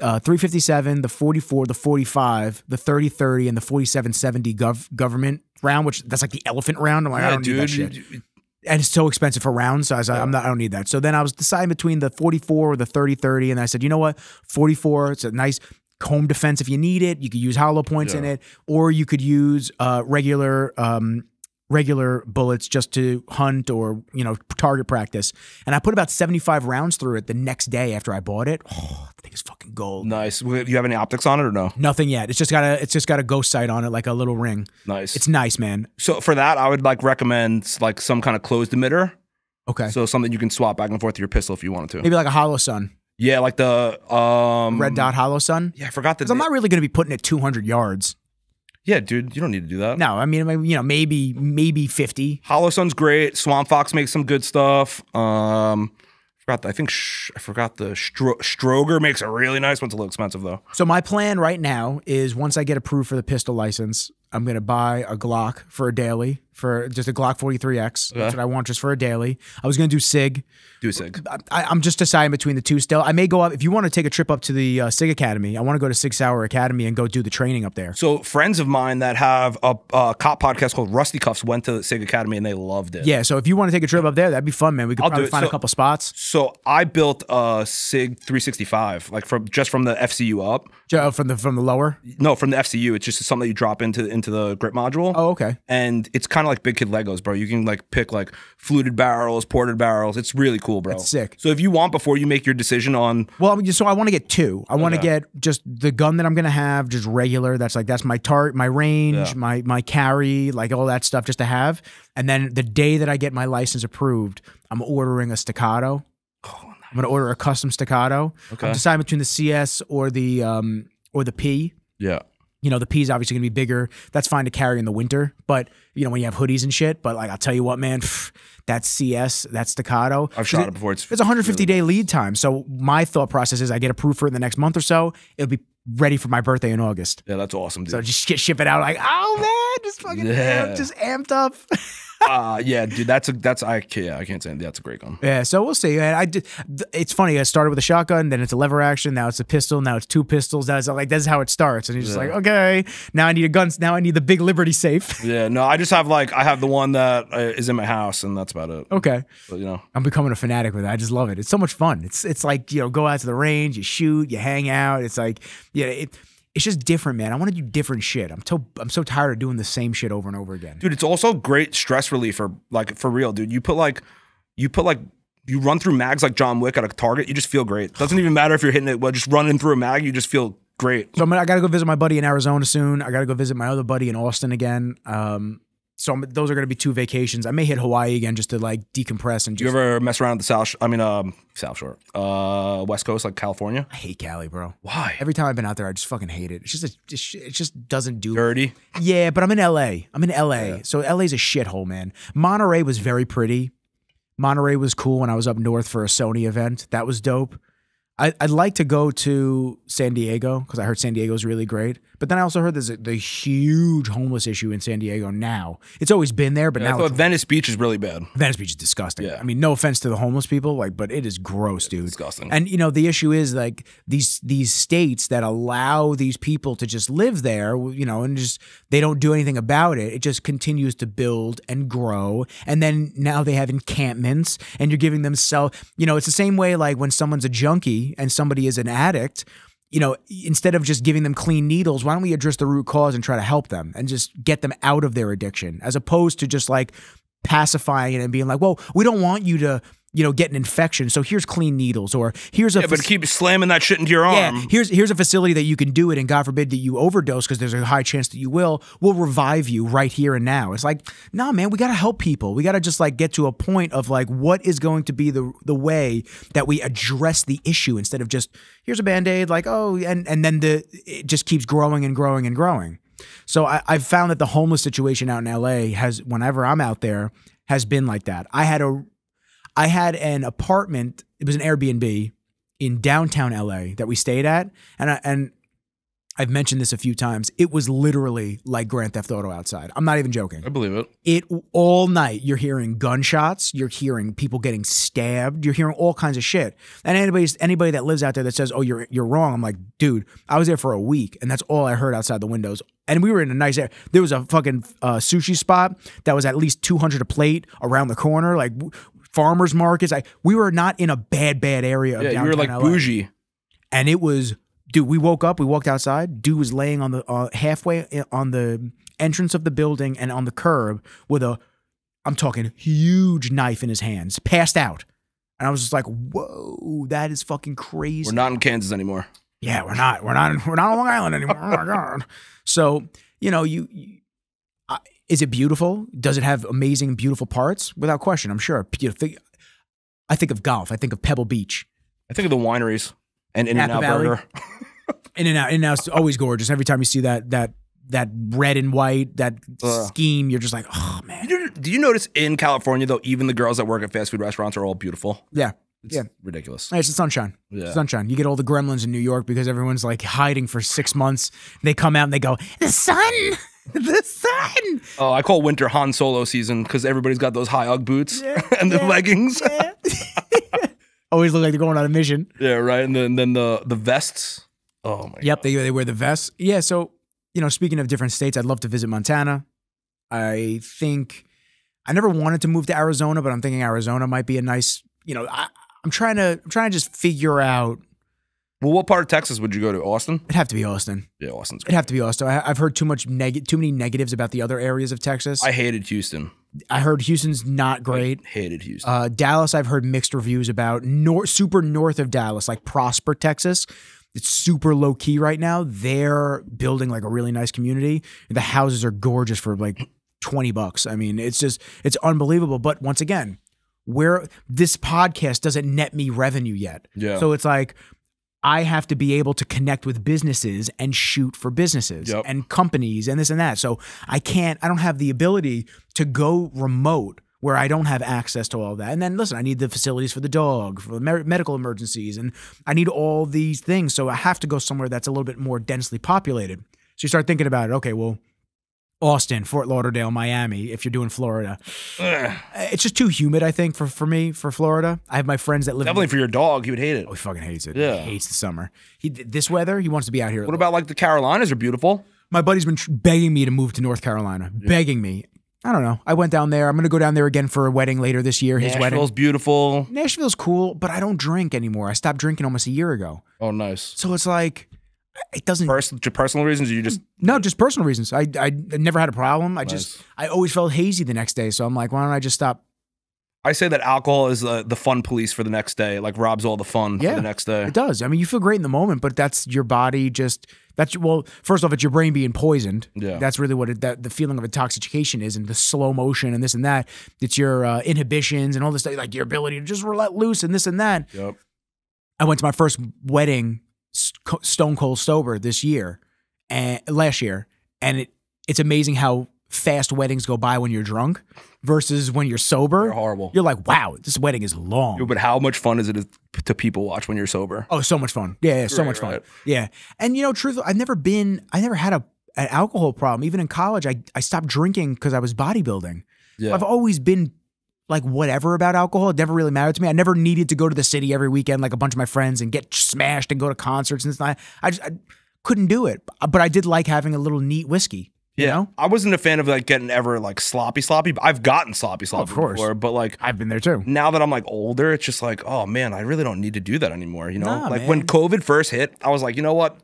357, the 44, the 45, the 30-30, and the 47-70 government round, which that's like the elephant round. I'm like, I don't need that shit. And it's so expensive for rounds, so I was like, I don't need that. So then I was deciding between the 44 or the 30-30, and I said, you know what? 44, it's a nice home defense if you need it. You could use hollow points in it, or you could use regular bullets just to hunt or, you know, target practice. And I put about 75 rounds through it the next day after I bought it. Oh, the thing is fucking gold. Nice. Do you have any optics on it or no? Nothing yet. It's just got a ghost sight on it, like a little ring. Nice. It's nice, man. So for that, I would like recommend like some kind of closed emitter. Okay. So something you can swap back and forth to your pistol if you wanted to. Maybe like a hollow sun. Yeah, like the Red dot hollow sun. Yeah, I forgot the. Because I'm not really going to be putting it 200 yards. Yeah, dude, you don't need to do that. No, I mean, you know, maybe 50. Hollow Sun's great. Swamp Fox makes some good stuff. I forgot the Stroger makes a really nice one. It's a little expensive though. So my plan right now is once I get approved for the pistol license, I'm going to buy a Glock for a daily, for just a Glock 43X. That's what I want, just for a daily. I was going to do SIG. Do SIG. I'm just deciding between the two still. I may go up, if you want to take a trip up to the SIG Academy, I want to go to Sig Sauer Academy and go do the training up there. So friends of mine that have a cop podcast called Rusty Cuffs went to the SIG Academy and they loved it. Yeah, so if you want to take a trip up there, that'd be fun, man. We could probably find a couple spots. So I built a SIG 365, like from the FCU up. From the lower? No, from the FCU. It's just something that you drop into the grip module. Oh, okay. And it's kind of of like big kid Legos, bro. You can like pick like fluted barrels, ported barrels. It's really cool, bro. That's sick. So if you want, before you make your decision on, well, so I want to get two. I want to get just the gun that I'm gonna have, just regular. That's my my range, my carry, like all that stuff, just to have. And then the day that I get my license approved, I'm ordering a staccato. Oh, nice. I'm gonna order a custom staccato. Okay. I'm deciding between the CS or the P. Yeah. You know, the P is obviously going to be bigger. That's fine to carry in the winter. But, you know, when you have hoodies and shit. But, like, I'll tell you what, man, that CS, that staccato. I've shot it before. It's a 150-day lead time. So my thought process is I get approved for it in the next month or so. It'll be ready for my birthday in August. Yeah, that's awesome, dude. So just ship it out like, oh, man, just fucking just amped up. Yeah, dude, I can't say that's a great gun. Yeah, so we'll see. And it's funny. I started with a shotgun, then it's a lever action, now it's a pistol, now it's two pistols. Now it's like that's how it starts. And you're just like, okay, now I need a gun. Now I need the big Liberty safe. Yeah, no, I just have I have the one that is in my house, and that's about it. Okay, but, you know, I'm becoming a fanatic with it. I just love it. It's so much fun. It's like, you know, go out to the range, you shoot, you hang out. It's like, yeah, it's just different, man. I want to do different shit. I'm so tired of doing the same shit over and over again. Dude, it's also great stress reliever, like for real, dude. You run through mags like John Wick at a target, you just feel great. Doesn't even matter if you're hitting it well, just running through a mag, you just feel great. So I got to go visit my buddy in Arizona soon. I got to go visit my other buddy in Austin again. So those are going to be 2 vacations. I may hit Hawaii again just to like decompress and just. You ever mess around with the South Shore, West Coast, like California? I hate Cali, bro. Why? Every time I've been out there, I just fucking hate it. It just doesn't do. Dirty. Yeah, but I'm in LA. Yeah. So LA's a shithole, man. Monterey was very pretty. Monterey was cool when I was up north for a Sony event. That was dope. I'd like to go to San Diego because I heard San Diego's really great. But then I also heard there's the huge homeless issue in San Diego now. It's always been there, but now I thought Venice Beach is really bad. Venice Beach is disgusting. Yeah. I mean, no offense to the homeless people, but it is gross, dude. It's disgusting. And you know, the issue is like these states that allow these people to just live there, you know, and just they don't do anything about it. It just continues to build and grow. And then now they have encampments, and you're giving them you know, it's the same way like when someone's a junkie and somebody is an addict. You know, instead of just giving them clean needles, why don't we address the root cause and try to help them and just get them out of their addiction, as opposed to just like pacifying it and being like, well, we don't want you to, you know, get an infection, so here's clean needles, or here's a but keep slamming that shit into your arm. Yeah, here's a facility that you can do it, and God forbid that you overdose, because there's a high chance that you will. We'll revive you right here and now. It's like, nah, man, we got to help people. We got to just like get to a point of like, what is going to be the way that we address the issue, instead of just here's a Band-Aid, like, oh, and then it just keeps growing and growing and growing. So I've found that the homeless situation out in LA has, whenever I'm out there, has been like that. I had an apartment, it was an Airbnb in downtown LA that we stayed at. And I've mentioned this a few times. It was literally like Grand Theft Auto outside. I'm not even joking. I believe it. All night, you're hearing gunshots. You're hearing people getting stabbed. You're hearing all kinds of shit. And anybody that lives out there that says, oh, you're wrong. I'm like, dude, I was there for a week, and that's all I heard outside the windows. And we were in a nice area. There was a fucking sushi spot that was at least $200 a plate around the corner. Like, farmers markets. We were not in a bad area of downtown you were like LA. Bougie. And it was, dude, we woke up, we walked outside. Dude was laying on the halfway on the entrance of the building and on the curb with I'm talking huge knife in his hands, passed out. And I was just like, whoa, that is fucking crazy. We're not in Kansas anymore. Yeah, we're not on Long Island anymore. Oh my God. So, you know, is it beautiful? Does it have amazing, beautiful parts? Without question, I'm sure. I think of golf. I think of Pebble Beach. I think of the wineries and In-N-Out Burger. In-N-Out's always gorgeous. Every time you see that red and white, that scheme, you're just like, oh, man. Do you notice in California, though, even the girls that work at fast food restaurants are all beautiful? Yeah. It's ridiculous. It's the sunshine. Yeah. It's the sunshine. You get all the gremlins in New York because everyone's like hiding for 6 months. They come out and they go, the sun! The sun. Oh, I call winter Han Solo season because everybody's got those high Ugg boots and the leggings. Yeah. Always look like they're going on a mission. Yeah, right. And then the vests. Oh my. Yep, God. They wear the vests. Yeah. So, you know, speaking of different states, I'd love to visit Montana. I think I never wanted to move to Arizona, but I'm thinking Arizona might be a nice. You know, I'm trying to just figure out Well, what part of Texas would you go to? Austin? It'd have to be Austin. Yeah, Austin's great. It'd have to be Austin. I've heard too many negatives about the other areas of Texas. I hated Houston. I heard Houston's not great. I hated Houston. Dallas, I've heard mixed reviews about. Super north of Dallas, like Prosper, Texas. It's super low key right now. They're building like a really nice community. The houses are gorgeous for like $20. I mean, it's unbelievable. But once again, where this podcast doesn't net me revenue yet. Yeah. So it's like, I have to be able to connect with businesses and shoot for businesses and companies and this and that. So I don't have the ability to go remote where I don't have access to all that. And then listen, I need the facilities for the dog, for the medical emergencies, and I need all these things. So I have to go somewhere that's a little bit more densely populated. So you start thinking about it. Okay, well, Austin, Fort Lauderdale, Miami, if you're doing Florida. It's just too humid, I think, for me, for Florida. I have my friends that live Definitely for your dog, he would hate it. Oh, he fucking hates it. Yeah. He hates the summer. This weather, he wants to be out here. What about like the Carolinas are beautiful? My buddy's been begging me to move to North Carolina. Begging me. I don't know. I went down there. I'm going to go down there again for a wedding later this year. His wedding. Nashville's beautiful. Nashville's cool, but I don't drink anymore. I stopped drinking almost a year ago. Oh, nice. So it's like, it doesn't. Personal reasons, or you just. No, just personal reasons. I never had a problem. Nice. I always felt hazy the next day. So I'm like, why don't I just stop? I say that alcohol is the fun police for the next day. Like robs all the fun for the next day. It does. I mean, you feel great in the moment, but that's your body well, first off, it's your brain being poisoned. Yeah. That's really what the feeling of intoxication is, and the slow motion and this and that. It's your inhibitions and all this stuff, like your ability to just let loose and this and that. Yep. I went to my first wedding stone cold sober last year, and it's amazing how fast weddings go by when you're drunk versus when you're sober. They're horrible. You're like, wow, this wedding is long. But how much fun is it to people watch when you're sober? Oh, so much fun. Yeah, so much fun. Yeah. And truthfully, I never had an alcohol problem. Even in college, I stopped drinking because I was bodybuilding. Yeah. I've always been like whatever about alcohol. It never really mattered to me. I never needed to go to the city every weekend like a bunch of my friends and get smashed and go to concerts and stuff. I couldn't do it. But I did like having a little neat whiskey. You know? I wasn't a fan of like getting ever like sloppy. I've gotten sloppy of course. before, but like I've been there too. Now that I'm like older, it's just like, oh man, I really don't need to do that anymore. You know, like man. when COVID first hit, I was like, you know what?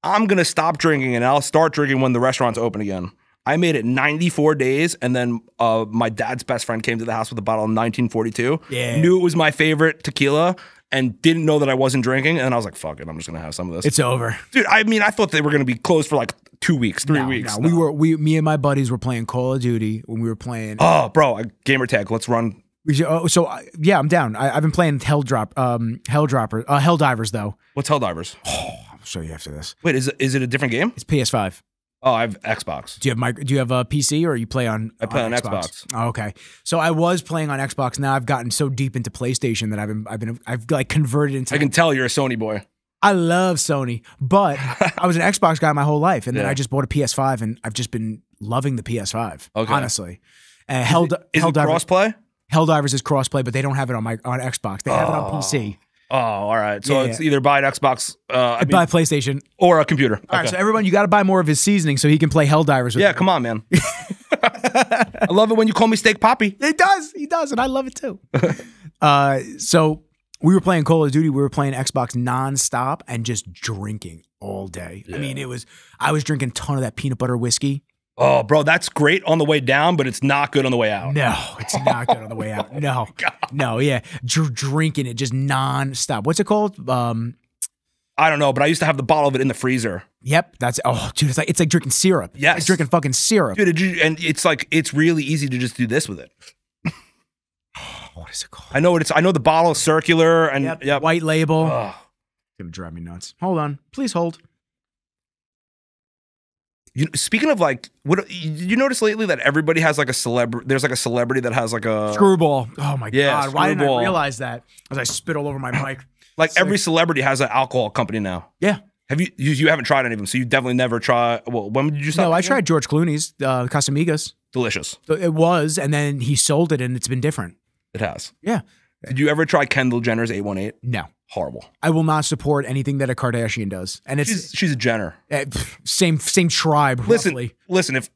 I'm gonna stop drinking and I'll start drinking when the restaurants open again. I made it 94 days, and then my dad's best friend came to the house with a bottle of 1942. Yeah, knew it was my favorite tequila. And didn't know that I wasn't drinking. And I was like, fuck it, I'm just going to have some of this. It's over. Dude, I mean, I thought they were going to be closed for like 2 weeks, 3 weeks. No. Me and my buddies were playing Call of Duty when we were playing. Oh, bro, gamer tag, let's run. Yeah, I'm down. I've been playing Helldivers though. What's Helldivers? Oh, I'll show you after this. Wait, is it a different game? It's PS5. Oh, I have Xbox. Do you have a PC or you play on? I play on Xbox. Oh, okay. So I was playing on Xbox. Now I've gotten so deep into PlayStation that I've like converted into. I can tell you're a Sony boy. I love Sony, but I was an Xbox guy my whole life, and then I just bought a PS5, and I've just been loving the PS5. Okay. Honestly, is it crossplay? Helldivers is crossplay, but they don't have it on Xbox. They have it on PC. Oh, all right. So it's either buy an Xbox, buy a PlayStation, or a computer. All right. So everyone, you got to buy more of his seasoning so he can play Helldivers. Yeah, come on, man. I love it when you call me Steak Poppy. He does, and I love it too. So we were playing Call of Duty. We were playing Xbox nonstop and just drinking all day. Yeah. I mean, I was drinking a ton of that peanut butter whiskey. Oh, bro, that's great on the way down, but it's not good on the way out. No, it's not good on the way out. No, no, yeah, drinking it just nonstop. What's it called? I don't know, but I used to have the bottle of it in the freezer. Yep, dude, it's like drinking syrup. Yes, it's drinking fucking syrup, dude. And it's really easy to just do this with it. What is it called? I know the bottle is circular and white label. It's gonna drive me nuts. Hold on, please hold. Speaking of like, did you notice lately that everybody has like a celebrity? There's like a celebrity that has like a Screwball. Oh my god! Why didn't I Screwball. realize that? As I spit all over my mic. Like every celebrity has an alcohol company now. Yeah. Have you haven't tried any of them? So you definitely never try. Well, when did you stop? No, I tried George Clooney's Casamigos. Delicious. It was, and then he sold it, and it's been different. It has. Yeah. Did you ever try Kendall Jenner's 818? No. Horrible. I will not support anything that a Kardashian does, and she's a Jenner. Same tribe. Listen.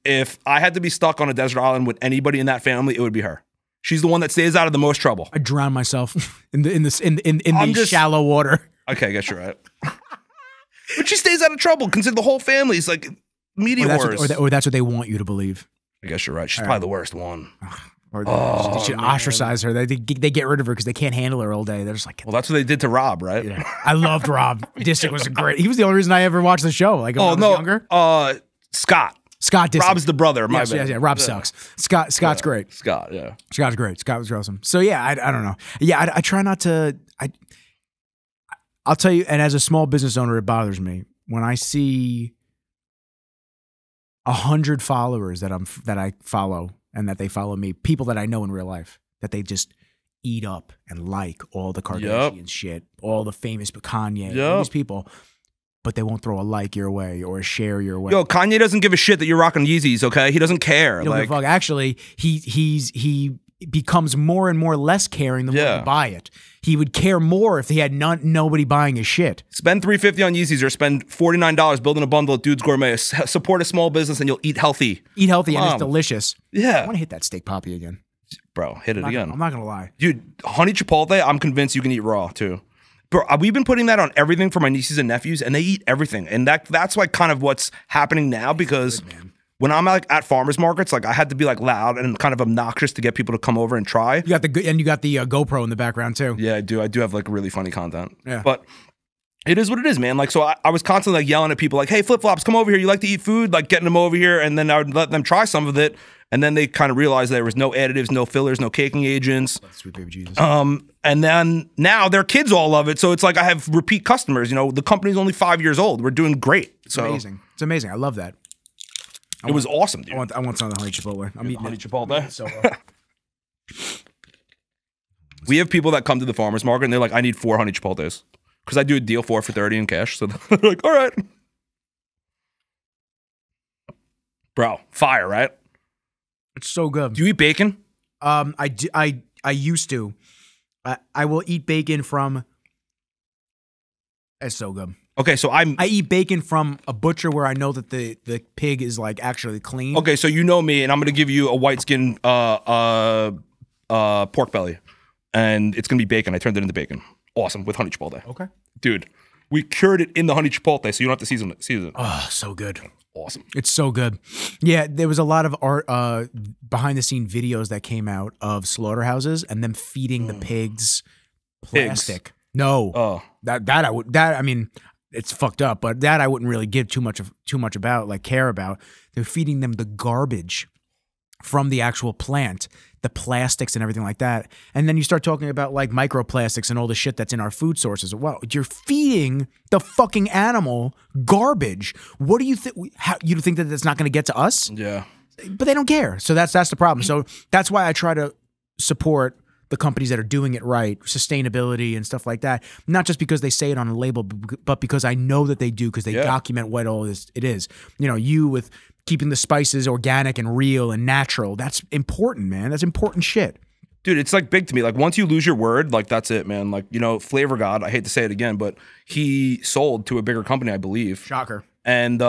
If I had to be stuck on a desert island with anybody in that family, it would be her. She's the one that stays out of the most trouble. I drown myself in the shallow water. Okay, I guess you're right. But she stays out of trouble. Consider the whole family's like media wars. Or that's what they want you to believe. I guess you're right. She's probably the worst one. Or they should ostracize her. They get rid of her because they can't handle her all day. They're just like, well, that's what they did to Rob, right? Yeah. I loved Rob. Disick was great. He was the only reason I ever watched the show. Like, when I was younger. Scott Disick. Rob's the brother. My bad. Yeah. Rob sucks. Scott's great. Scott, yeah. Scott's great. Scott was awesome. So yeah, I don't know. Yeah, I try not to. I'll tell you. And as a small business owner, it bothers me when I see 100 followers that I follow and that they follow me, people that I know in real life, that they just eat up and like all the Kardashian shit, all the famous Kanye, all these people. But they won't throw a like your way or a share your way. Yo, Kanye doesn't give a shit that you're rocking Yeezys, okay? He doesn't care. He don't give a fuck. Actually, he becomes more and more less caring the more you buy it. He would care more if he had nobody buying his shit. Spend $350 on Yeezys or spend $49 building a bundle at Dude's Gourmet. Support a small business and you'll eat healthy. Eat healthy and it's delicious. Yeah. I want to hit that steak poppy again. Bro, hit it again. I'm not going to lie. Dude, honey chipotle, I'm convinced you can eat raw too. Bro, we've been putting that on everything for my nieces and nephews, and they eat everything. And that's like kind of what's happening now because when I'm like at farmers markets, like I had to be like loud and kind of obnoxious to get people to come over and try. You got the GoPro in the background too. Yeah, I do. I do have like really funny content. Yeah. But it is what it is, man. Like, so I was constantly like yelling at people like, hey, flip-flops, come over here. You like to eat food? Like getting them over here. And then I would let them try some of it. And then they kind of realized there was no additives, no fillers, no caking agents. Sweet baby Jesus. And then now their kids all love it. So it's like I have repeat customers. You know, the company's only 5 years old. We're doing great. It's amazing. It's amazing. I love that. It was awesome, dude. I want some of the honey chipotle. I'm eating honey chipotle. So we have people that come to the farmers market and they're like, I need 4 honey chipotles. Because I do a deal 4 for 30 in cash. So they're like, all right. Bro, fire, right? It's so good. Do you eat bacon? I used to. I will eat bacon from. It's so good. Okay, so I eat bacon from a butcher where I know that the pig is like actually clean. Okay, so you know me, and I'm gonna give you a white skin pork belly, and it's gonna be bacon. I turned it into bacon. Awesome with honey chipotle. Okay, dude, we cured it in the honey chipotle, so you don't have to season it. Oh, so good. Awesome. It's so good. Yeah, there was a lot of art behind the scene videos that came out of slaughterhouses and them feeding the pigs plastic. Pigs. No. I mean, it's fucked up, but that I wouldn't really give too much about, like care about. They're feeding them the garbage from the actual plant, the plastics and everything like that. And then you start talking about like microplastics and all the shit that's in our food sources. Well, you're feeding the fucking animal garbage. What do you think? You think that that's not going to get to us? Yeah. But they don't care. So that's the problem. So that's why I try to support the companies that are doing it right, sustainability and stuff like that. Not just because they say it on a label, but because I know that they do, because they document what all this it is. You know, you with keeping the spices organic and real and natural. That's important, man. That's important shit. Dude, it's like big to me. Like once you lose your word, like that's it, man. Like, you know, Flavor God, I hate to say it again, but he sold to a bigger company, I believe. Shocker. And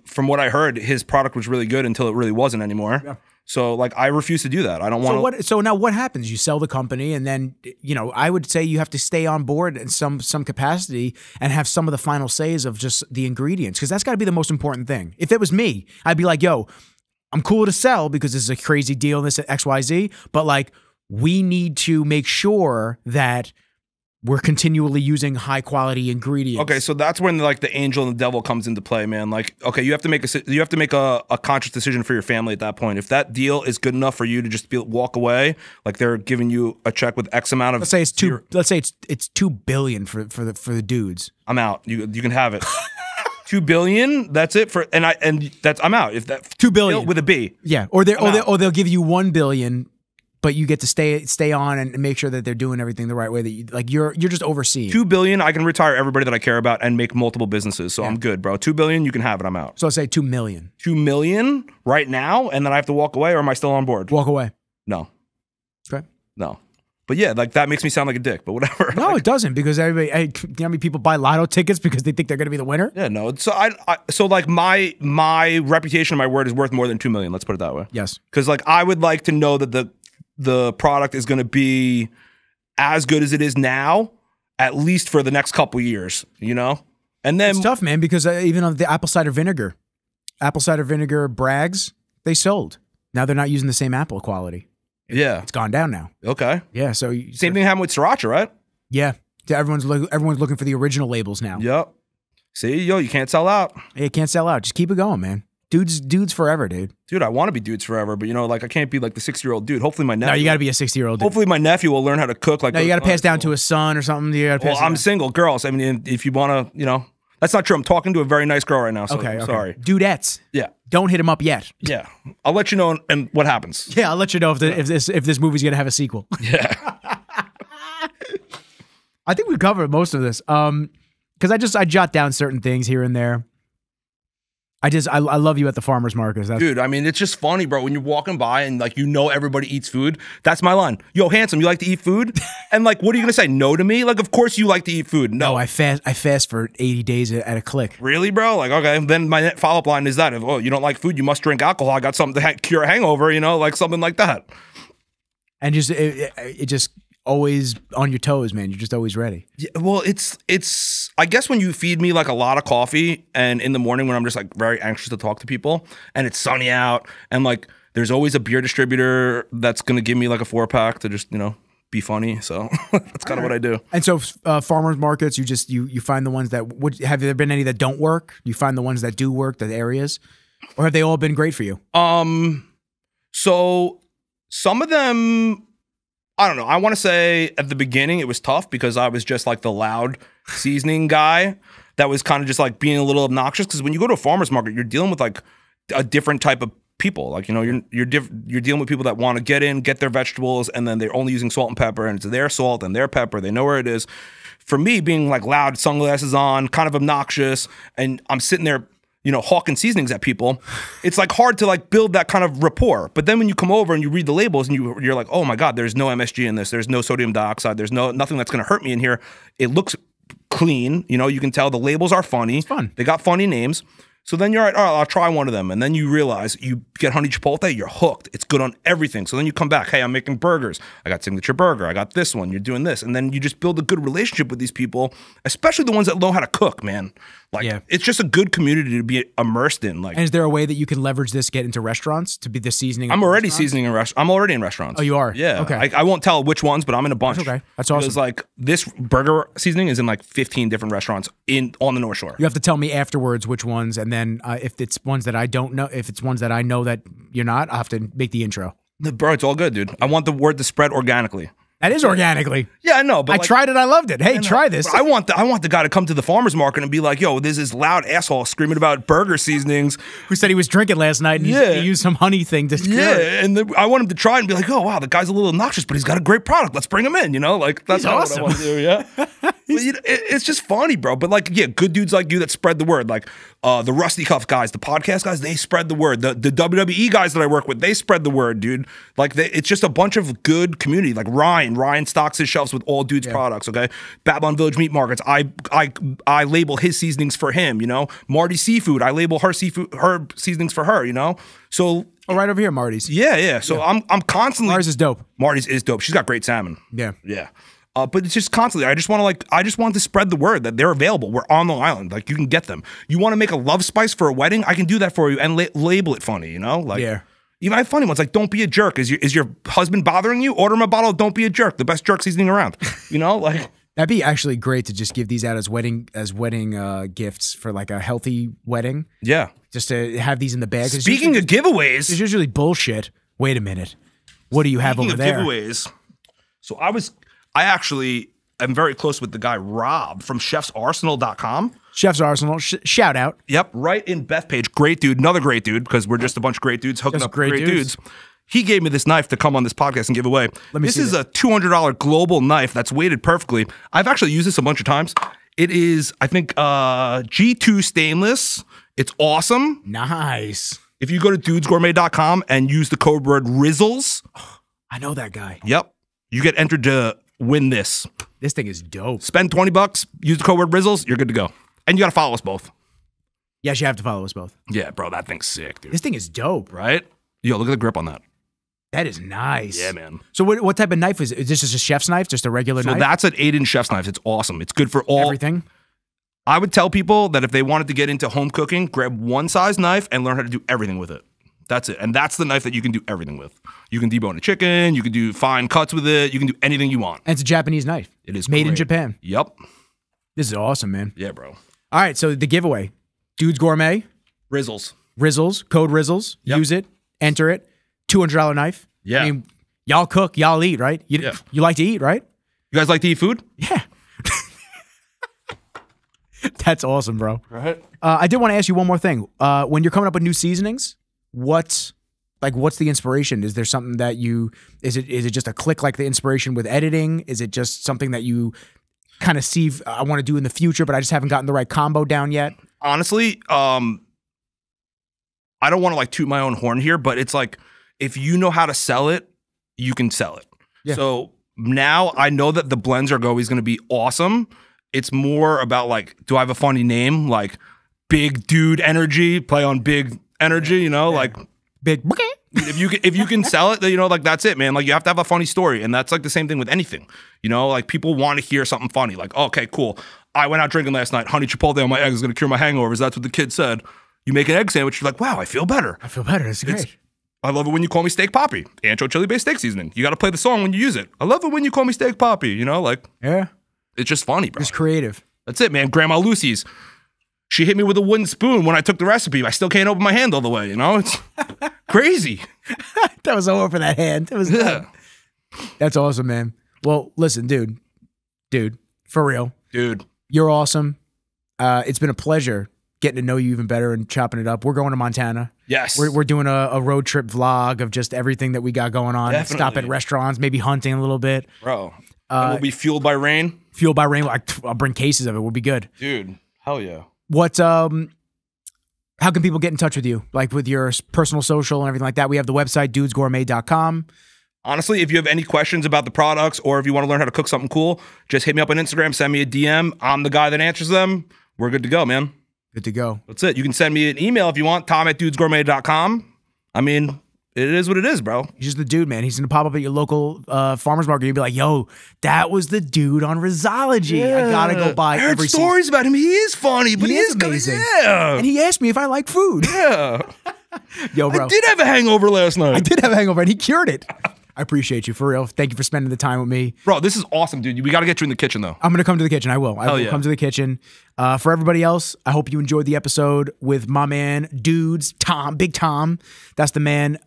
from what I heard, his product was really good until it really wasn't anymore. Yeah. So like I refuse to do that. I don't want to. So now what happens? You sell the company and then, you know, I would say you have to stay on board in some capacity and have some of the final says of just the ingredients, because that's got to be the most important thing. If it was me, I'd be like, yo, I'm cool to sell because this is a crazy deal and this is XYZ, but like we need to make sure that we're continually using high quality ingredients. Okay, so that's when like the angel and the devil comes into play, man. Like, okay, you have to make a conscious decision for your family at that point. If that deal is good enough for you to just walk away, like they're giving you a check with X amount of. Let's say it's $2 billion for the dudes. I'm out. You can have it. $2 billion. That's it for I'm out. If that $2 billion with a B. Yeah, or they'll give you $1 billion. But you get to stay on and make sure that they're doing everything the right way. That you're just overseeing. $2 billion, I can retire everybody that I care about and make multiple businesses. So I'm good, bro. $2 billion, you can have it. I'm out. So let's say $2 million. $2 million right now, and then I have to walk away, or am I still on board? Walk away. No. Okay. No. But yeah, like that makes me sound like a dick. But whatever. No, like, it doesn't, because everybody. You know how many people buy lotto tickets because they think they're going to be the winner? Yeah, no. So so like my reputation, my word is worth more than $2 million. Let's put it that way. Yes. Because like I would like to know that the product is going to be as good as it is now, at least for the next couple years, you know? And then It's tough, man, because even on the apple cider vinegar Brags, they sold. Now they're not using the same apple quality. yeah, It's gone down now. okay. Yeah, so Same thing happened with sriracha, right? Yeah, everyone's looking for the original labels now. Yep. See, yo, you can't sell out. Hey, it can't sell out. Just keep it going, man. Dudes forever, dude. Dude, I want to be dudes forever, but like I can't be like the 60-year-old dude. Hopefully my nephew. No, you got to be a 60-year-old dude. Hopefully my nephew will learn how to cook. Like No, you got to pass down to a son or something. You gotta pass Well, I'm single, girls. I mean, if you want to, that's not true. I'm talking to a very nice girl right now. So okay. sorry. Dudettes. Yeah. Don't hit him up yet. Yeah. I'll let you know and what happens. Yeah, I'll let you know if this movie's gonna have a sequel. Yeah. I think we covered most of this. Because I jot down certain things here and there. I love you at the farmers markets. Dude, I mean, it's just funny, bro. When you're walking by and like everybody eats food. That's my line. Yo, handsome, you like to eat food? And like, what are you gonna say? No to me? Like, of course you like to eat food. No, I fast for 80 days at a click. Really, bro? Like, okay. Then my follow-up line is that if you don't like food, you must drink alcohol. I got something to cure a hangover. Like something like that. And just it just always on your toes, man. You're just always ready. Yeah, well, it's I guess when you feed me like a lot of coffee and in the morning when I'm just like very anxious to talk to people and it's sunny out and like there's always a beer distributor that's going to give me like a 4-pack to just, be funny. So that's kind of what I do. And so farmers markets, you find the ones that have there been any that don't work? You find the ones that do work, the areas, or have they all been great for you? So some of them, I don't know. I want to say at the beginning it was tough because I was just like the loud seasoning guy that was kind of just like being a little obnoxious. Because when you go to a farmer's market, you're dealing with like a different type of people. Like, you're dealing with people that want to get their vegetables, and then they're only using salt and pepper, and it's their salt and their pepper. They know where it is. For me, being like loud, sunglasses on, kind of obnoxious, and I'm sitting there, hawking seasonings at people, it's like hard to like build that kind of rapport. But then when you come over and you read the labels and you're like, oh my God, there's no MSG in this. There's no sodium dioxide. There's nothing that's going to hurt me in here. It looks clean. You can tell the labels are funny. It's fun. They got funny names. So then you're all right, I'll try one of them. And then you realize you get honey chipotle, you're hooked. It's good on everything. So then you come back, hey, I'm making burgers. I got Signature Burger. I got this one. You're doing this. And then you just build a good relationship with these people, especially the ones that know how to cook, man. Like, it's just a good community to be immersed in. Like, and is there a way that you can leverage this, get into restaurants to be the seasoning? I'm already seasoning in restaurants. I'm already in restaurants. Oh, you are? Yeah. Okay. I won't tell which ones, but I'm in a bunch. That's okay. That's awesome. Because like this burger seasoning is in like 15 different restaurants on the North Shore. You have to tell me afterwards which ones, and then if it's ones that I don't know, if it's ones that I know that you're not, I'll have to make the intro. Bro, it's all good, dude. I want the word to spread organically. That is organically. Yeah, I know, but I tried it. I loved it. Hey, try this. I want the guy to come to the farmer's market and be like, yo, there's this loud asshole screaming about burger seasonings. Who said he was drinking last night and he used some honey thing to cure it. And I want him to try and be like, oh, wow, the guy's a little obnoxious, but he's got a great product. Let's bring him in, Like, that's awesome. What I want to do, yeah? It's just funny, bro. But, like, yeah, good dudes like you that spread the word. Like, the Rusty Cuff guys, the podcast guys, they spread the word. The WWE guys that I work with, they spread the word, dude. Like, it's just a bunch of good community. Like, Ryan stocks his shelves with all dudes products, okay? Babylon Village Meat Markets, I label his seasonings for him, Marty Seafood, I label her seasonings for her, So right over here, Marty's. Yeah. So I'm constantly Marty's is dope. Marty's is dope. She's got great salmon. Yeah. But it's just constantly. I just want to spread the word that they're available. We're on Long Island. Like, you can get them. You want to make a love spice for a wedding? I can do that for you and label it funny. Like, even I have funny ones like "Don't be a jerk." Is your husband bothering you? Order him a bottle of "Don't be a jerk," the best jerk seasoning around. Like. That'd be actually great to just give these out as wedding gifts for like a healthy wedding. Yeah. Just to have these in the bag. Speaking of giveaways, it's usually bullshit. Wait a minute. What do you have over there? Giveaways. So I actually am very close with the guy Rob from chefsarsenal.com. Chef's Arsenal, shout out. Yep, right in Bethpage. Great dude, another great dude, because we're just a bunch of great dudes hooking up great dudes. He gave me this knife to come on this podcast and give away. This is a $200 global knife that's weighted perfectly. I've actually used this a bunch of times. It is, I think, G2 stainless. It's awesome. Nice. If you go to dudesgourmet.com and use the code word Rizzles. I know that guy. Yep. You get entered to win this. This thing is dope. Spend $20, use the code word Rizzles, you're good to go. And you got to follow us both. Yes, you have to follow us both. Yeah, bro, that thing's sick, dude. This thing is dope. Right? Yo, look at the grip on that. That is nice. Yeah, man. So what type of knife is it? Is this just a chef's knife? Just a regular knife? So that's an 8-inch chef's knife. It's awesome. It's good for all. Everything? I would tell people that if they wanted to get into home cooking, grab one size knife and learn how to do everything with it. That's it. And that's the knife that you can do everything with. You can debone a chicken. You can do fine cuts with it. You can do anything you want. And it's a Japanese knife. It is made in great. Japan. Yep. This is awesome, man. Yeah, bro. All right, so the giveaway. Dudes Gourmet. Rizzles. Code Rizzles. Yep. Use it. Enter it. $200 knife. Yeah. I mean, y'all cook, y'all eat, right? You like to eat, right? You guys like to eat food? Yeah. That's awesome, bro. Right. I did want to ask you one more thing. When you're coming up with new seasonings, what's the inspiration? Is there something that is it just a click like the inspiration with editing? Is it just something that you kind of see I want to do in the future, but I just haven't gotten the right combo down yet? Honestly, I don't want to like toot my own horn here, but it's like, if you know how to sell it, you can sell it. Yeah. So now I know that the blends are always going to be awesome. It's more about like, do I have a funny name? Like big dude energy, play on big energy, you know, like big. if you can sell it, you know, like that's it, man. Like you have to have a funny story. And that's like the same thing with anything, you know, like people want to hear something funny. Like, okay, cool. I went out drinking last night. Honey chipotle on my eggs is going to cure my hangovers. That's what the kid said. You make an egg sandwich. You're like, wow, I feel better. I feel better. It's great. I love it when you call me Steak Poppy. Ancho chili based steak seasoning. You got to play the song when you use it. I love it when you call me Steak Poppy. You know, like, yeah, it's just funny, bro. It's creative. That's it, man. Grandma Lucy's. She hit me with a wooden spoon when I took the recipe. I still can't open my hand all the way. You know, it's crazy. That was over for that hand. It was done. That's awesome, man. Well, listen, dude, for real, you're awesome. It's been a pleasure getting to know you even better and chopping it up. We're going to Montana. Yes. We're doing a road trip vlog of just everything that we got going on. Definitely. Stop at restaurants, maybe hunting a little bit. Bro, and we'll be fueled by rain. Fueled by rain. I'll bring cases of it. We'll be good. Dude, hell yeah. What, how can people get in touch with you? Like with your personal social and everything like that? We have the website, dudesgourmet.com. Honestly, if you have any questions about the products or if you want to learn how to cook something cool, just hit me up on Instagram, send me a DM. I'm the guy that answers them. We're good to go, man. Good to go. That's it. You can send me an email if you want, tom@dudesgourmet.com. I mean, it is what it is, bro. He's just the dude, man. He's going to pop up at your local farmer's market. You'll be like, yo, that was the dude on Rizzology. Yeah. I got to go buy I heard stories about him. He is funny, but he is amazing. Yeah. And he asked me if I like food. Yeah. Yo, bro. I did have a hangover last night. I did have a hangover, and he cured it. I appreciate you, for real. Thank you for spending the time with me. Bro, this is awesome, dude. We got to get you in the kitchen, though. I'm going to come to the kitchen. I will. I will yeah. come to the kitchen. For everybody else, I hope you enjoyed the episode with my man, Dudes, Tom, Big Tom. That's the man.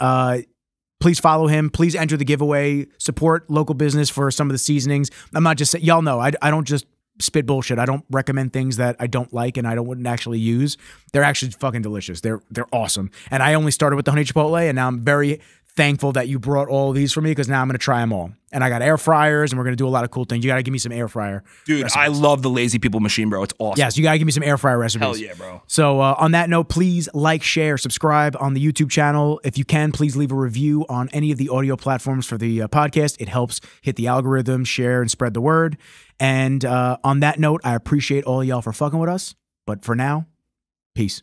Please follow him. Please enter the giveaway. Support local business for some of the seasonings. I'm not just saying, y'all know, I don't just spit bullshit. I don't recommend things that I don't like and I wouldn't actually use. They're actually fucking delicious. They're awesome. And I only started with the honey chipotle, and now I'm very thankful that you brought all of these for me, because now I'm going to try them all. And I got air fryers, and we're going to do a lot of cool things. You got to give me some air fryer recipes. I love the Lazy People machine, bro. It's awesome. Yes, you got to give me some air fryer recipes. Hell yeah, bro. So on that note, please like, share, subscribe on the YouTube channel. If you can, please leave a review on any of the audio platforms for the podcast. It helps hit the algorithm, share, and spread the word. And on that note, I appreciate all y'all for fucking with us. But for now, peace.